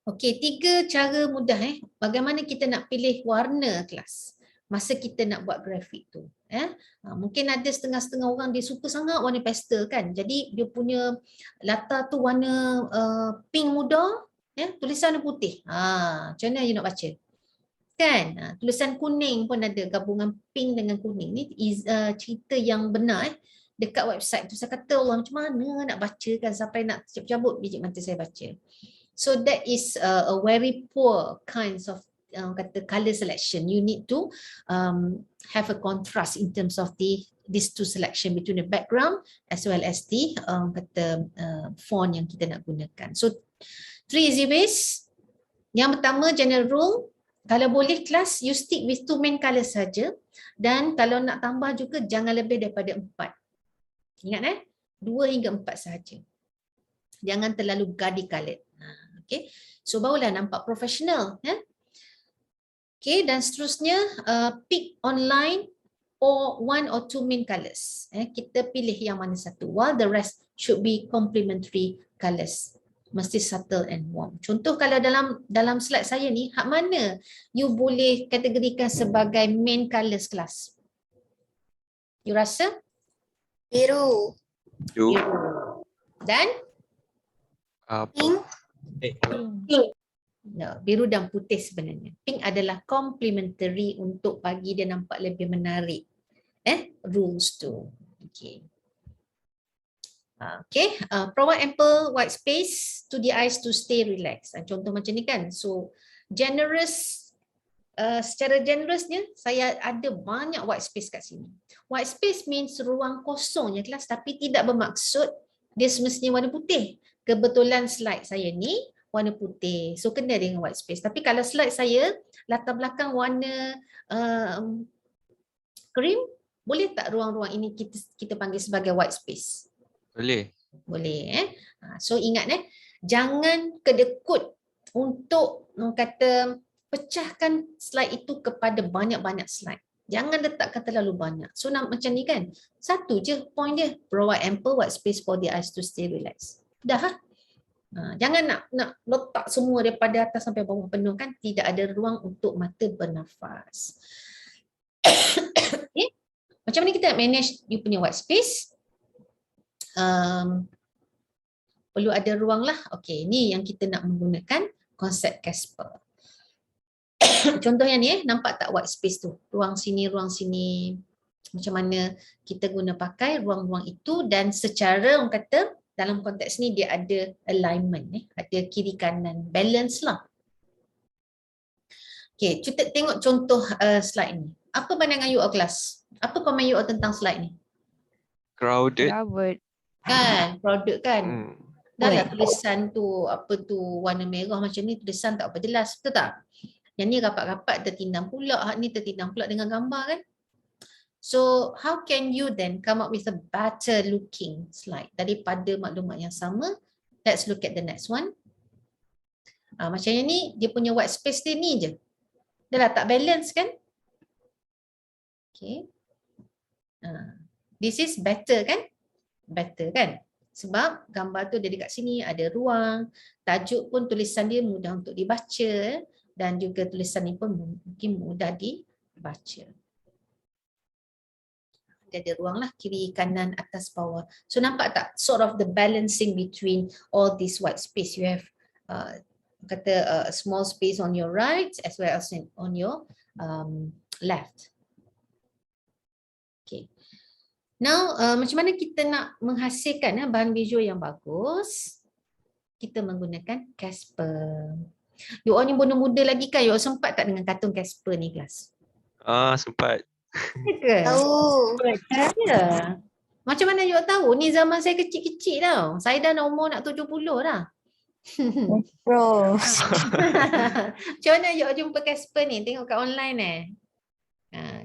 Speaker 1: Okey, 3 cara mudah bagaimana kita nak pilih warna kelas masa kita nak buat grafik tu. Mungkin ada setengah-setengah orang dia suka sangat warna pastel kan. Jadi dia punya latar tu warna pink muda, tulisan putih. Macam mana you nak baca? Kan? Tulisan kuning pun ada, gabungan pink dengan kuning. Ni cerita yang benar dekat website tu. Saya kata Allah, macam mana nak baca kan sampai nak cabut biji mata saya baca. So that is a very poor kinds of kata color selection. You need to have a contrast in terms of these two selection between the background as well as the kata font yang kita nak gunakan. So 3 easy ways. Yang pertama, general rule, kalau boleh kelas you stick with 2 main color saja, dan kalau nak tambah juga jangan lebih daripada 4. Ingat 2 hingga 4 sahaja. Jangan terlalu gaudy colored. Okay. So barulah nampak profesional. Okay, dan seterusnya pick online or 1 or 2 main colors. Kita pilih yang mana satu, while the rest should be complementary colors. Mesti subtle and warm. Contoh kalau dalam slide saya ni, hak mana you boleh kategorikan sebagai main colors kelas? You rasa?
Speaker 4: Biru.
Speaker 1: Biru. Dan?
Speaker 4: Pink.
Speaker 1: No, biru dan putih sebenarnya. Pink adalah complementary untuk bagi dia nampak lebih menarik. Rules tu. Okay. Okay. Provide ample white space to the eyes to stay relaxed. Contoh macam ni kan. So generous, secara generousnya saya ada banyak white space kat sini. White space means ruang kosong je kelas, tapi tidak bermaksud dia semestinya warna putih. Kebetulan slide saya ni warna putih, so kena dengan white space. Tapi kalau slide saya latar belakang warna cream, boleh tak ruang-ruang ini kita panggil sebagai white space?
Speaker 5: Boleh.
Speaker 1: Boleh. So ingat jangan kedekut untuk kata pecahkan slide itu kepada banyak-banyak slide. Jangan letakkan terlalu banyak. So macam ni kan, satu je point dia, provide ample white space for the eyes to stay relaxed. Dah. Jangan nak letak semua daripada atas sampai bawah penuh kan, tidak ada ruang untuk mata bernafas. Okay. Macam mana kita nak manage you punya white space? Perlu ada ruang lah. Okay, ni yang kita nak menggunakan konsep Casper. Contohnya ni nampak tak white space tu? Ruang sini, macam mana kita guna pakai ruang-ruang itu, dan secara orang kata dalam konteks ni dia ada alignment, ada kiri kanan, balance lah. Okay, kita tengok contoh slide ni. Apa pandangan you all kelas? Apa komen you all tentang slide ni?
Speaker 5: Crowded.
Speaker 1: Kan, crowded kan? Dah lah tulisan tu, apa tu, warna merah macam ni, tulisan tak apa jelas, betul tak? Yang ni rapat-rapat tertinam pula, hak ni tertinam pula dengan gambar kan? So, how can you then come up with a better looking slide daripada maklumat yang sama? Let's look at the next one. Macam yang ni, dia punya white space dia ni je. Dah lah tak balance kan? Okay. This is better kan? Better kan? Sebab gambar tu dia dekat sini, ada ruang. Tajuk pun tulisan dia mudah untuk dibaca. Dan juga tulisan ni pun mungkin mudah dibaca. Dia ada ruang lah, kiri, kanan, atas, bawah. So nampak tak sort of the balancing between all this white space. You have kata a small space on your right as well as on your left. Okay. Now, macam mana kita nak menghasilkan bahan visual yang bagus? Kita menggunakan Casper. You all ni muda-muda lagi kan? You all sempat tak dengan kartun Casper ni, kelas?
Speaker 5: Sempat.
Speaker 1: Ya ke?
Speaker 4: Tahu.
Speaker 1: Ya. Macam mana you all tahu? Ni zaman saya kecil-kecil tau. Saya dah umur nak 70 dah.
Speaker 2: Bro.
Speaker 1: Macam mana you all jumpa Casper ni? Tengok kat online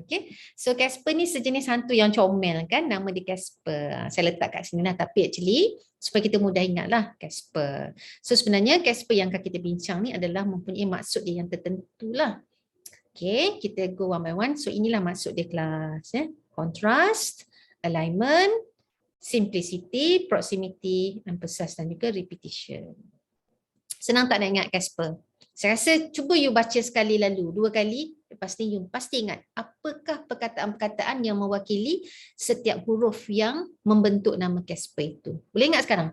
Speaker 1: Okay. So Casper ni sejenis hantu yang comel kan, nama dia Casper. Saya letak kat sini lah, tapi actually supaya kita mudah ingat lah Casper. So sebenarnya Casper yang akan kita bincang ni adalah mempunyai maksud dia yang tertentu lah. Okay, kita go one by one. So inilah maksud dia kelas. Contrast, alignment, simplicity, proximity, emphasis dan juga repetition. Senang tak nak ingat Casper? Saya rasa cuba you baca sekali lalu, 2 kali, lepas ni you pasti ingat apakah perkataan-perkataan yang mewakili setiap huruf yang membentuk nama Casper itu. Boleh ingat sekarang?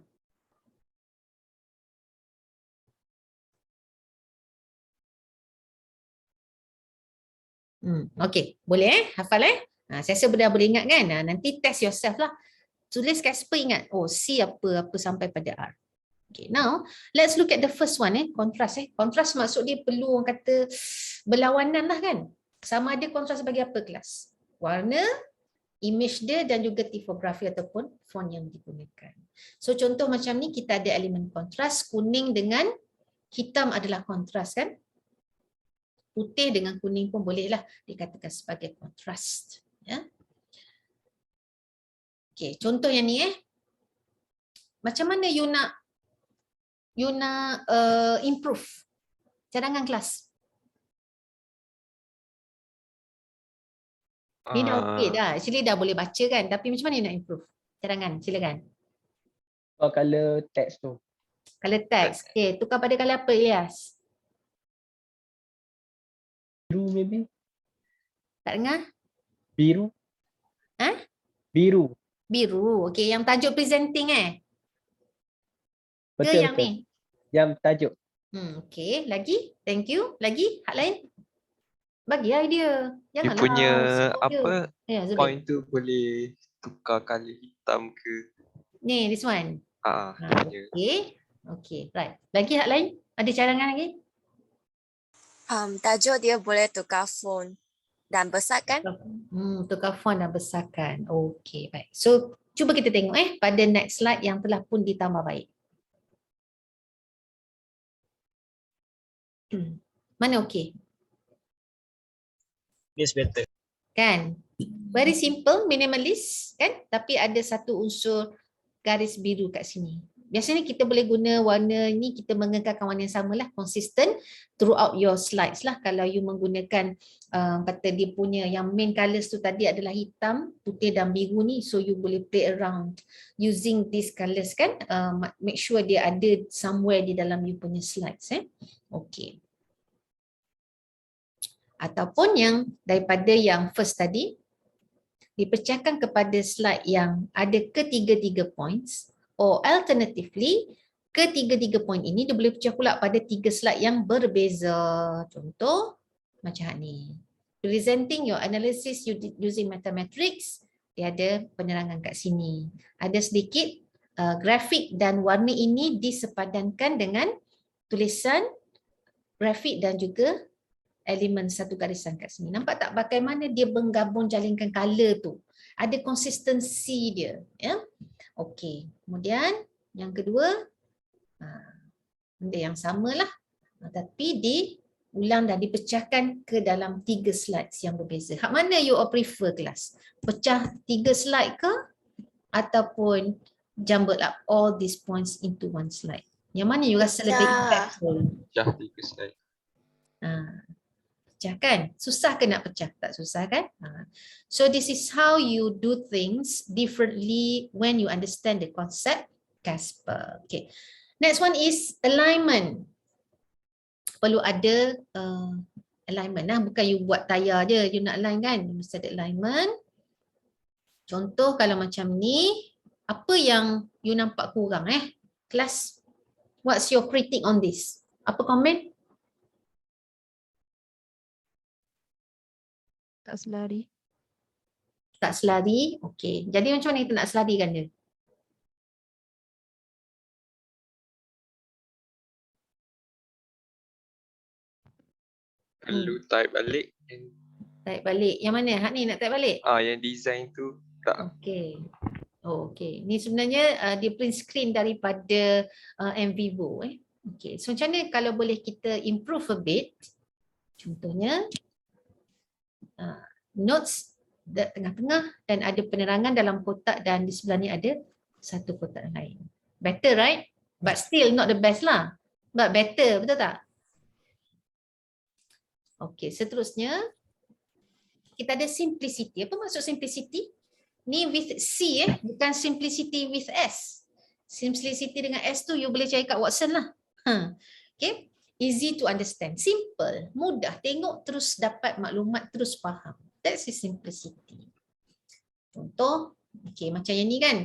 Speaker 1: Okey, boleh hafal saya rasa dah boleh ingat kan? Nanti test yourself lah. Tulis Casper, ingat, C apa sampai pada R. Okay, now let's look at the first one, kontras. Kontras maksud dia perlu orang kata berlawanan lah kan. Sama ada kontras bagi apa kelas? Warna, image dia dan juga tipografi ataupun font yang digunakan. So contoh macam ni kita ada elemen kontras, kuning dengan hitam adalah kontras kan. Putih dengan kuning pun bolehlah dikatakan sebagai kontras. Ya. Okay, contoh yang ni macam mana you nak improve cadangan kelas? Ni dah okey dah. Actually dah boleh baca kan. Tapi macam mana you nak improve cadangan? Silakan.
Speaker 6: Color text tu.
Speaker 1: Color text. Okay, tukar pada color apa, Ilyas?
Speaker 6: Biru maybe?
Speaker 1: Tak dengar?
Speaker 6: Biru? Biru.
Speaker 1: Biru. Okay, yang tajuk presenting Ke yang
Speaker 6: Betul.
Speaker 1: ni?
Speaker 6: Yang tajuk.
Speaker 1: Okay, lagi? Thank you. Lagi? Hak lain? Bagi idea.
Speaker 5: Dia
Speaker 1: Janganlah.
Speaker 5: punya
Speaker 1: slow je. Zubir.
Speaker 5: point tu boleh tukar color hitam ke?
Speaker 1: Ni, this one.
Speaker 5: Dia punya.
Speaker 1: Okay, right. Lagi hak lain? Ada cadangan lagi?
Speaker 4: Tajuk dia boleh tukar font dan besarkan.
Speaker 1: Tukar font dan besarkan. Okay, baik. So, cuba kita tengok pada next slide yang telah pun ditambah baik. Mana okey?
Speaker 7: This better.
Speaker 1: Kan? Very simple, minimalist kan? Tapi ada satu unsur garis biru kat sini. Biasanya kita boleh guna warna ni, kita mengekalkan warna yang sama lah, consistent throughout your slides lah. Kalau you menggunakan kata dia punya yang main colours tu tadi adalah hitam, putih dan biru ni, so you boleh play around using these colours kan. Make sure dia ada somewhere di dalam you punya slides. Okay. Ataupun yang daripada yang first tadi, dipecahkan kepada slide yang ada ketiga-tiga points, or alternatively, ketiga-tiga point ini dia boleh pecah pula pada 3 slide yang berbeza. Contoh, macam ni. Presenting your analysis using mathematics, dia ada penerangan kat sini. Ada sedikit grafik dan warna ini disepadankan dengan tulisan, grafik dan juga elemen satu garisan kat sini. Nampak tak bagaimana dia menggabung jalinkan color tu? Ada konsistensi dia. Ya? Okey. Kemudian yang kedua, benda yang samalah. Tapi diulang dan dipecahkan ke dalam 3 slides yang berbeza. Hak mana you all prefer kelas? Pecah 3 slide ke? Ataupun jumble up all these points into one slide? Yang mana you rasa lebih impactful?
Speaker 5: Pecah 3 slide.
Speaker 1: Pecah kan? Susah ke nak pecah? Tak susah kan? So this is how you do things differently when you understand the concept Casper. Okay. Next one is alignment. Perlu ada alignment lah. Bukan you buat tayar je, you nak align kan? Mesti ada alignment. Contoh kalau macam ni, apa yang you nampak kurang Kelas, what's your critique on this? Apa komen?
Speaker 3: Tak selari.
Speaker 1: tak selari, okey. Jadi macam mana kita nak selarikan dia?
Speaker 5: Perlu type balik.
Speaker 1: Type balik. Yang mana? Hak ni nak type balik?
Speaker 5: Yang design tu tak.
Speaker 1: Okey. Oh, okey. Ni sebenarnya dia print screen daripada MVivo. Okey. So macam mana kalau boleh kita improve a bit? Contohnya, notes tengah-tengah dan ada penerangan dalam kotak dan di sebelah ni ada satu kotak lain. Better, right? But still not the best lah. But better, betul tak? Okey, seterusnya kita ada simplicity. Apa maksud simplicity? Ni with C bukan simplicity with S. Simplicity dengan S tu you boleh cari kat Watson lah. Okay. Easy to understand. Simple. Mudah. Tengok terus dapat maklumat, terus faham. That's the simplicity. Contoh, okay, macam yang ni kan.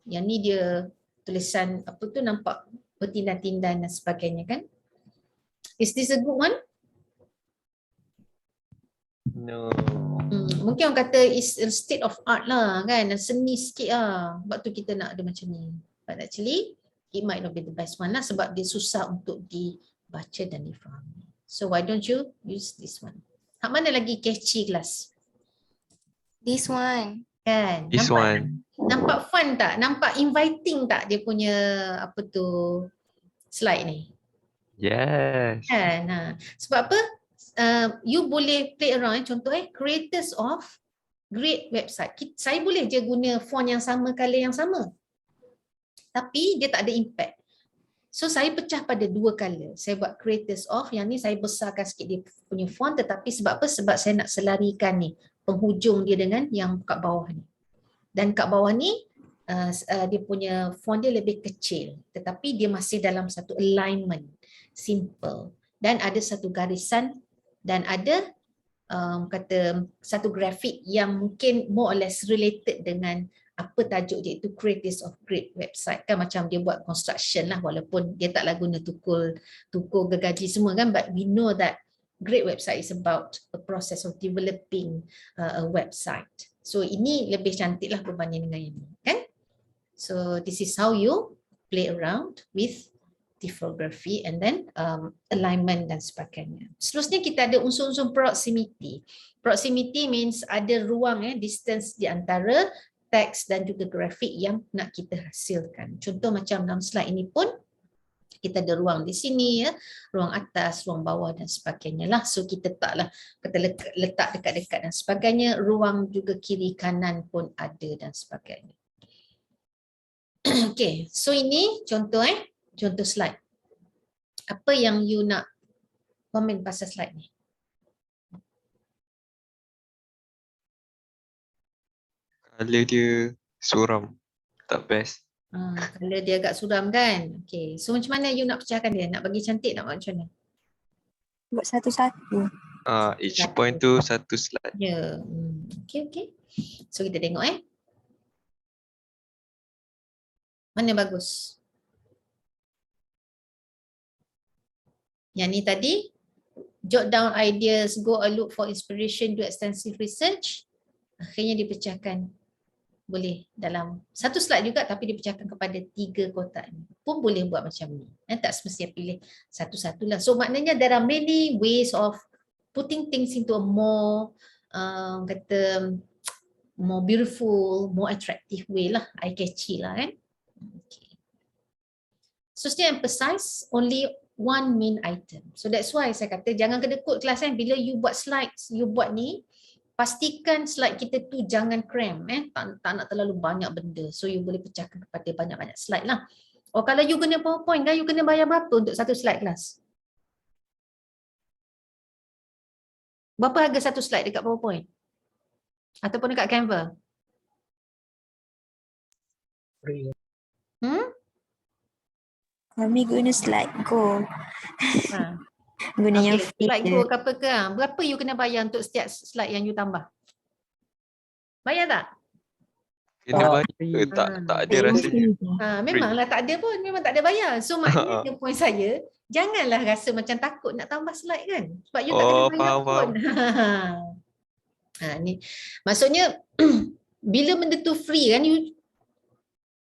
Speaker 1: Yang ni dia tulisan apa tu nampak bertindan-tindan dan sebagainya kan. Is this a good one?
Speaker 5: No.
Speaker 1: Mungkin orang kata is a state of art lah kan, seni sikit lah. Sebab tu kita nak ada macam ni. But actually, it might not be the best one lah sebab dia susah untuk dibaca dan difahami. So why don't you use this one? Hak mana lagi catchy kelas?
Speaker 2: This one.
Speaker 1: Kan?
Speaker 5: This
Speaker 1: nampak,
Speaker 5: one.
Speaker 1: Nampak fun tak? Nampak inviting tak dia punya apa tu slide ni?
Speaker 5: Yes.
Speaker 1: Kan? Sebab apa? You boleh play around, contoh creators of great website. Saya boleh je guna font yang sama, color yang sama. Tapi dia tak ada impact. So saya pecah pada dua color. Saya buat creators of, yang ni saya besarkan sikit dia punya font, tetapi sebab apa? Sebab saya nak selarikan ni penghujung dia dengan yang kat bawah ni. Dan kat bawah ni dia punya font dia lebih kecil, tetapi dia masih dalam satu alignment, simple. Dan ada satu garisan dan ada kata satu grafik yang mungkin more or less related dengan apa tajuk dia, itu creators of great website kan, macam dia buat construction lah, walaupun dia taklah guna tukul gergaji semua kan, but we know that great website is about a process of developing a website. So ini lebih cantik lah berbanding dengan ini kan. So this is how you play around with typography and then alignment dan sebagainya. Seterusnya kita ada unsur-unsur proximity. Proximity means ada ruang distance di antara teks dan juga grafik yang nak kita hasilkan. Contoh macam dalam slide ini pun kita ada ruang di sini ruang atas, ruang bawah dan sebagainya lah. So kita taklah kita letak dekat-dekat dan sebagainya. Ruang juga kiri kanan pun ada dan sebagainya. Okay, so ini contoh contoh slide. Apa yang you nak komen pasal slide ni?
Speaker 5: Color dia suram. Tak best.
Speaker 1: Color dia agak suram kan? Okay, so macam mana you nak pecahkan dia? Nak bagi cantik nak buat macam mana?
Speaker 2: Buat satu-satu.
Speaker 5: Each point tu satu slide.
Speaker 1: Ya. Okay, okay. So kita tengok mana bagus? Yang ni tadi, jot down ideas, go a look for inspiration, do extensive research. Akhirnya dipecahkan. Boleh dalam satu slide juga tapi dipecahkan kepada 3 kotak ni. Pun boleh buat macam ni. Tak semestinya pilih satu-satulah. So maknanya there are many ways of putting things into a more more beautiful, more attractive way lah. Eye-catchy lah kan. Okay. So still emphasize only one main item. So that's why saya kata jangan kedekut kelas bila you buat slides, you buat ni, pastikan slide kita tu jangan cram tak nak terlalu banyak benda. So you boleh pecahkan kepada banyak-banyak slide lah. Kalau you guna PowerPoint kan, you kena bayar berapa untuk satu slide kelas? Berapa harga satu slide dekat PowerPoint? Ataupun dekat Canva?
Speaker 2: Kami guna slide Go. Guna yang free.
Speaker 1: Slide Go ke apa ke? Berapa you kena bayar untuk setiap slide yang you tambah? Bayar tak?
Speaker 5: Kena bayar. Tak ada rasanya.
Speaker 1: Memanglah tak ada pun. Memang tak ada bayar. So maknanya point saya, janganlah rasa macam takut nak tambah slide kan. Sebab you tak kena bayar pun. Ni. Maksudnya bila benda tu free kan, you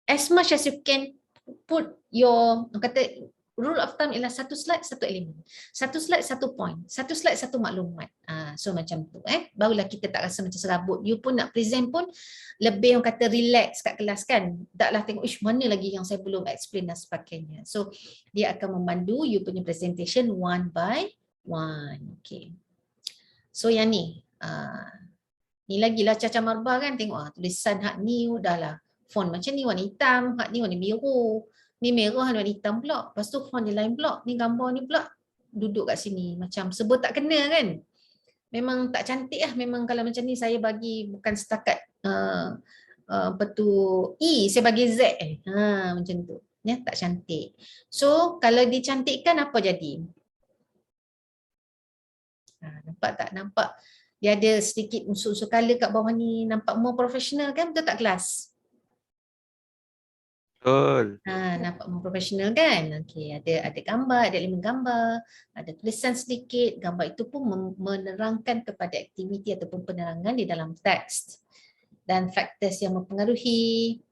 Speaker 1: as much as you can put your, kata rule of thumb ialah satu slide satu elemen, satu slide satu point, satu slide satu maklumat. So macam tu barulah kita tak rasa macam serabut. You pun nak present pun lebih orang kata relax kat kelas kan, taklah tengok ish mana lagi yang saya belum explain dan sebagainya. So dia akan memandu you punya presentation one by one. Okay, so yang ni ni lagi lah Caca Marbah kan, tengok tulisan hak ni dah lah font macam ni warna hitam, hak ni warna biru, ni merah warna hitam pula, lepas tu font dia lain pula, ni gambar ni pula duduk kat sini macam sebut tak kena kan, memang tak cantik lah. Memang kalau macam ni saya bagi bukan setakat apa tu E, saya bagi Z macam tu ya, tak cantik. So kalau dicantikkan apa jadi? Nampak tak? Nampak dia ada sedikit unsur-unsur colour kat bawah ni, nampak more professional kan, betul tak kelas?
Speaker 5: Betul.
Speaker 1: Nampak more professional kan? Okey, ada gambar, ada elemen gambar, ada tulisan sedikit. Gambar itu pun menerangkan kepada aktiviti ataupun penerangan di dalam teks. Dan faktor yang mempengaruhi.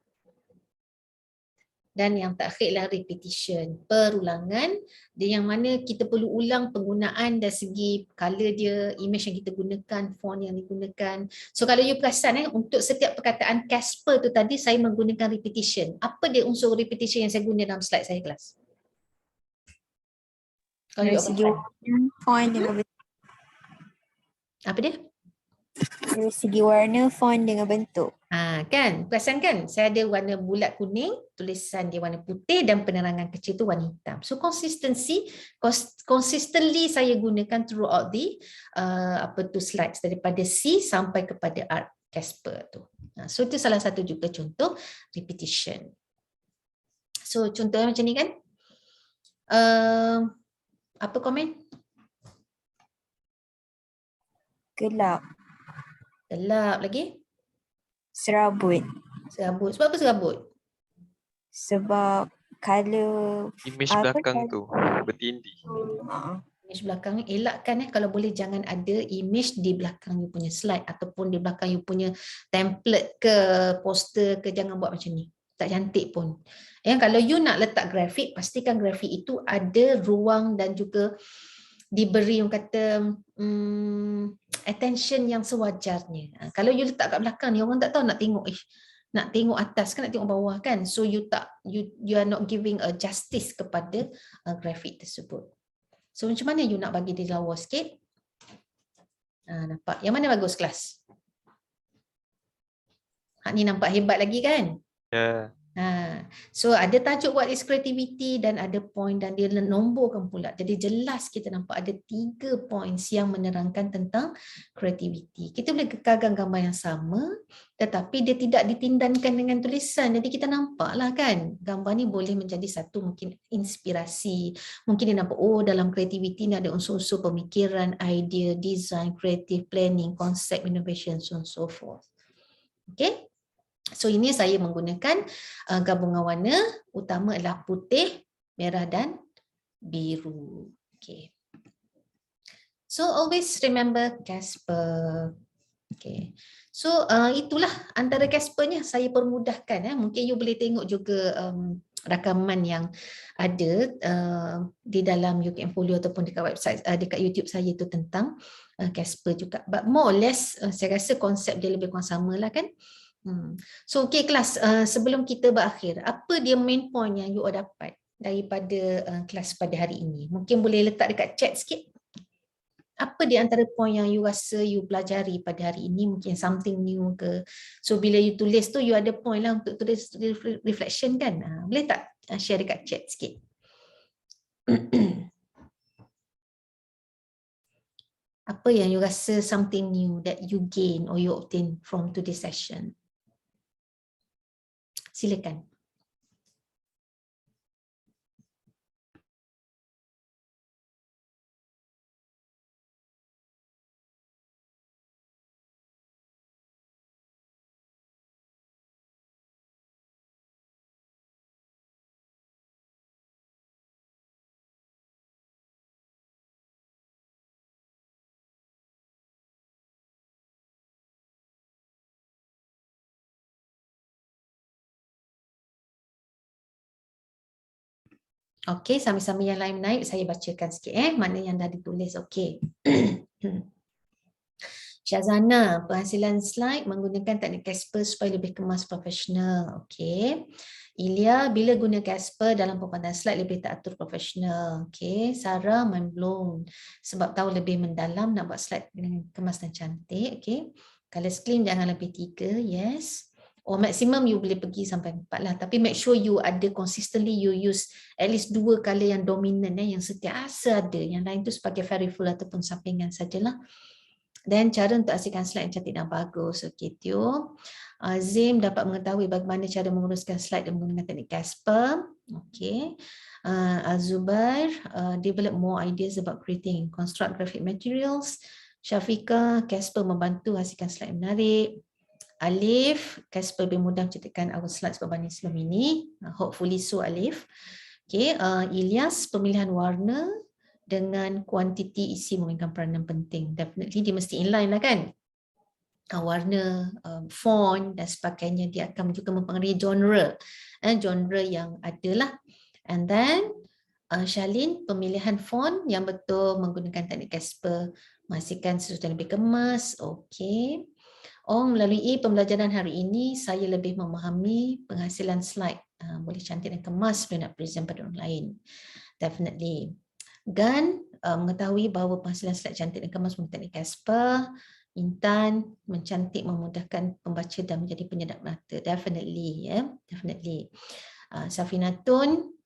Speaker 1: Dan yang terakhir adalah repetition, perulangan, yang mana kita perlu ulang penggunaan dari segi color dia, image yang kita gunakan, font yang digunakan. So kalau you perasan untuk setiap perkataan Casper tu tadi saya menggunakan repetition. Apa dia unsur repetition yang saya guna dalam slide saya kelas? Kalau you
Speaker 2: Dari segi warna, font dengan bentuk.
Speaker 1: apa dia?
Speaker 2: Dari segi warna, font dengan bentuk.
Speaker 1: Kan, perasan kan? Saya ada warna bulat kuning, tulisan dia warna putih dan penerangan kecil tu warna hitam. So consistently saya gunakan throughout the slides daripada C sampai kepada Art Casper tu. So itu salah satu juga contoh repetition. So contohnya macam ni kan? Apa komen?
Speaker 2: Gelap.
Speaker 1: Gelap lagi?
Speaker 2: Serabut.
Speaker 1: Serabut. Sebab apa serabut?
Speaker 2: Sebab color
Speaker 5: Image belakang tu bertindih.
Speaker 1: Image belakang ni elakkan kalau boleh jangan ada image di belakang you punya slide ataupun di belakang you punya template ke poster ke, jangan buat macam ni. Tak cantik pun. Kalau you nak letak grafik, pastikan grafik itu ada ruang dan juga diberi orang kata attention yang sewajarnya. Kalau you letak kat belakang ni orang tak tahu nak tengok nak tengok atas kan, nak tengok bawah kan. So you are not giving a justice kepada grafik tersebut. So macam mana you nak bagi dia lawa sikit? Nampak? Yang mana bagus kelas? Hak ni nampak hebat lagi kan?
Speaker 5: Ya.
Speaker 1: So ada tajuk what is creativity dan ada point dan dia nomborkan pula. Jadi jelas kita nampak ada 3 points yang menerangkan tentang creativity. Kita boleh kekalkan gambar yang sama tetapi dia tidak ditindankan dengan tulisan. Jadi kita nampaklah kan gambar ni boleh menjadi satu mungkin inspirasi. Mungkin dia nampak dalam creativity ni ada unsur-unsur pemikiran, idea, design, creative planning, concept, innovation, so on so forth. Okay? So ini saya menggunakan gabungan warna utama adalah putih, merah dan biru. Okay. So always remember Casper. Okay. So itulah antara Caspernya saya permudahkan. Mungkin you boleh tengok juga rakaman yang ada di dalam UKM Folio ataupun dekat website, dekat YouTube saya itu tentang Casper juga. But more or less saya rasa konsep dia lebih kurang sama lah kan. So okay kelas, sebelum kita berakhir, apa dia main point yang you dapat daripada kelas pada hari ini? Mungkin boleh letak dekat chat sikit. Apa di antara point yang you rasa you pelajari pada hari ini? Mungkin something new ke? So bila you tulis tu you ada point lah untuk tulis reflection kan? Boleh tak share dekat chat sikit? Apa yang you rasa something new that you gain or you obtain from today's session? Silakan. Okey, sama-sama yang lain naik, saya bacakan sikit mana yang dah ditulis. Okey. Syazana, penghasilan slide menggunakan teknik Casper supaya lebih kemas profesional. Okey. Ilya, bila guna Casper dalam pembuatan slide lebih teratur profesional. Okey. Sarah, mind blown sebab tahu lebih mendalam nak buat slide dengan kemas dan cantik. Okey. Color scheme jangan lebih 3. Yes. Or maksimum you boleh pergi sampai 4 lah. Tapi make sure you ada consistently you use at least 2 color yang dominant yang sentiasa ada. Yang lain tu sebagai variable ataupun sampingan sajalah. Dan cara untuk hasilkan slide yang cantik dan bagus. Okey, Tio. Zim dapat mengetahui bagaimana cara menguruskan slide dan menggunakan teknik Casper. Okey. Azubair, develop more ideas about creating construct graphic materials. Syafika, Casper membantu hasilkan slide yang menarik. Alif, Casper lebih mudah mencetakkan our slides berbanding sebelum ini. Hopefully so, Alif. Okey, Ilyas, pemilihan warna dengan kuantiti isi memainkan peranan penting. Definitely dia mesti inline lah kan. Warna, font dan sebagainya dia akan juga mempengaruhi genre. Genre yang ada lah. And then Shalin, pemilihan font yang betul menggunakan teknik Casper menghasilkan sesuatu yang lebih kemas. Okey. Melalui pembelajaran hari ini saya lebih memahami penghasilan slide. Boleh cantik dan kemas bila nak present pada orang lain. Definitely. Gan mengetahui bahawa penghasilan slide cantik dan kemas menggunakan teknik Casper. Intan, mencantik memudahkan pembaca dan menjadi penyedap mata. Definitely, ya, definitely. Safinatun,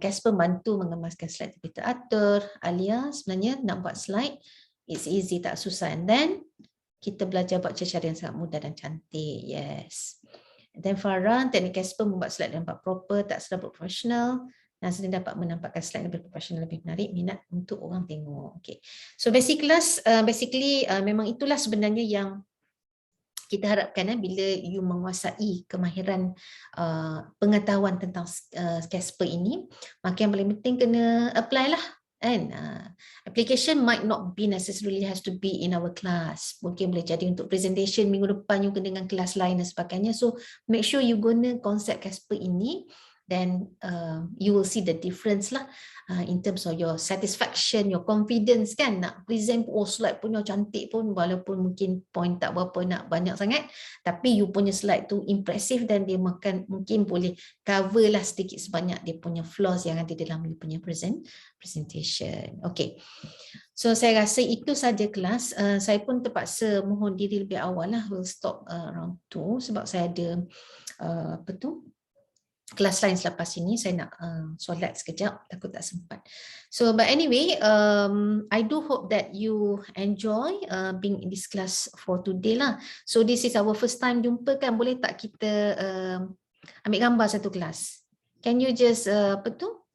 Speaker 1: Casper bantu mengemaskan slide lebih teratur. Alia, sebenarnya nak buat slide, it's easy, tak susah. And then kita belajar buat cara yang sangat mudah dan cantik. Yes. And then Farah, teknik Casper membuat slide yang nampak proper, tak serabut profesional. Dan sendiri dapat menampakkan slide lebih profesional, lebih menarik, minat untuk orang tengok. Okay. So basically memang itulah sebenarnya yang kita harapkan bila you menguasai kemahiran pengetahuan tentang Casper ini, maka yang paling penting kena apply lah. And application might not be necessarily has to be in our class. Mungkin boleh jadi untuk presentation minggu depan juga dengan kelas lain dan sebagainya. So make sure you guna konsep Casper ini. Then you will see the difference lah in terms of your satisfaction, your confidence kan. Nak present slide punya cantik pun walaupun mungkin point tak berapa nak banyak sangat, tapi you punya slide tu impressive dan dia mungkin boleh cover lah sedikit sebanyak dia punya flaws yang ada dalam you punya presentation. Okay. So saya rasa itu saja kelas. Saya pun terpaksa mohon diri lebih awal lah. We'll stop around 2 sebab saya ada kelas lain selepas ini. Saya nak solat sekejap, takut tak sempat. So but anyway, I do hope that you enjoy being in this class for today lah. So this is our first time jumpa kan, boleh tak kita ambil gambar satu kelas? Can you just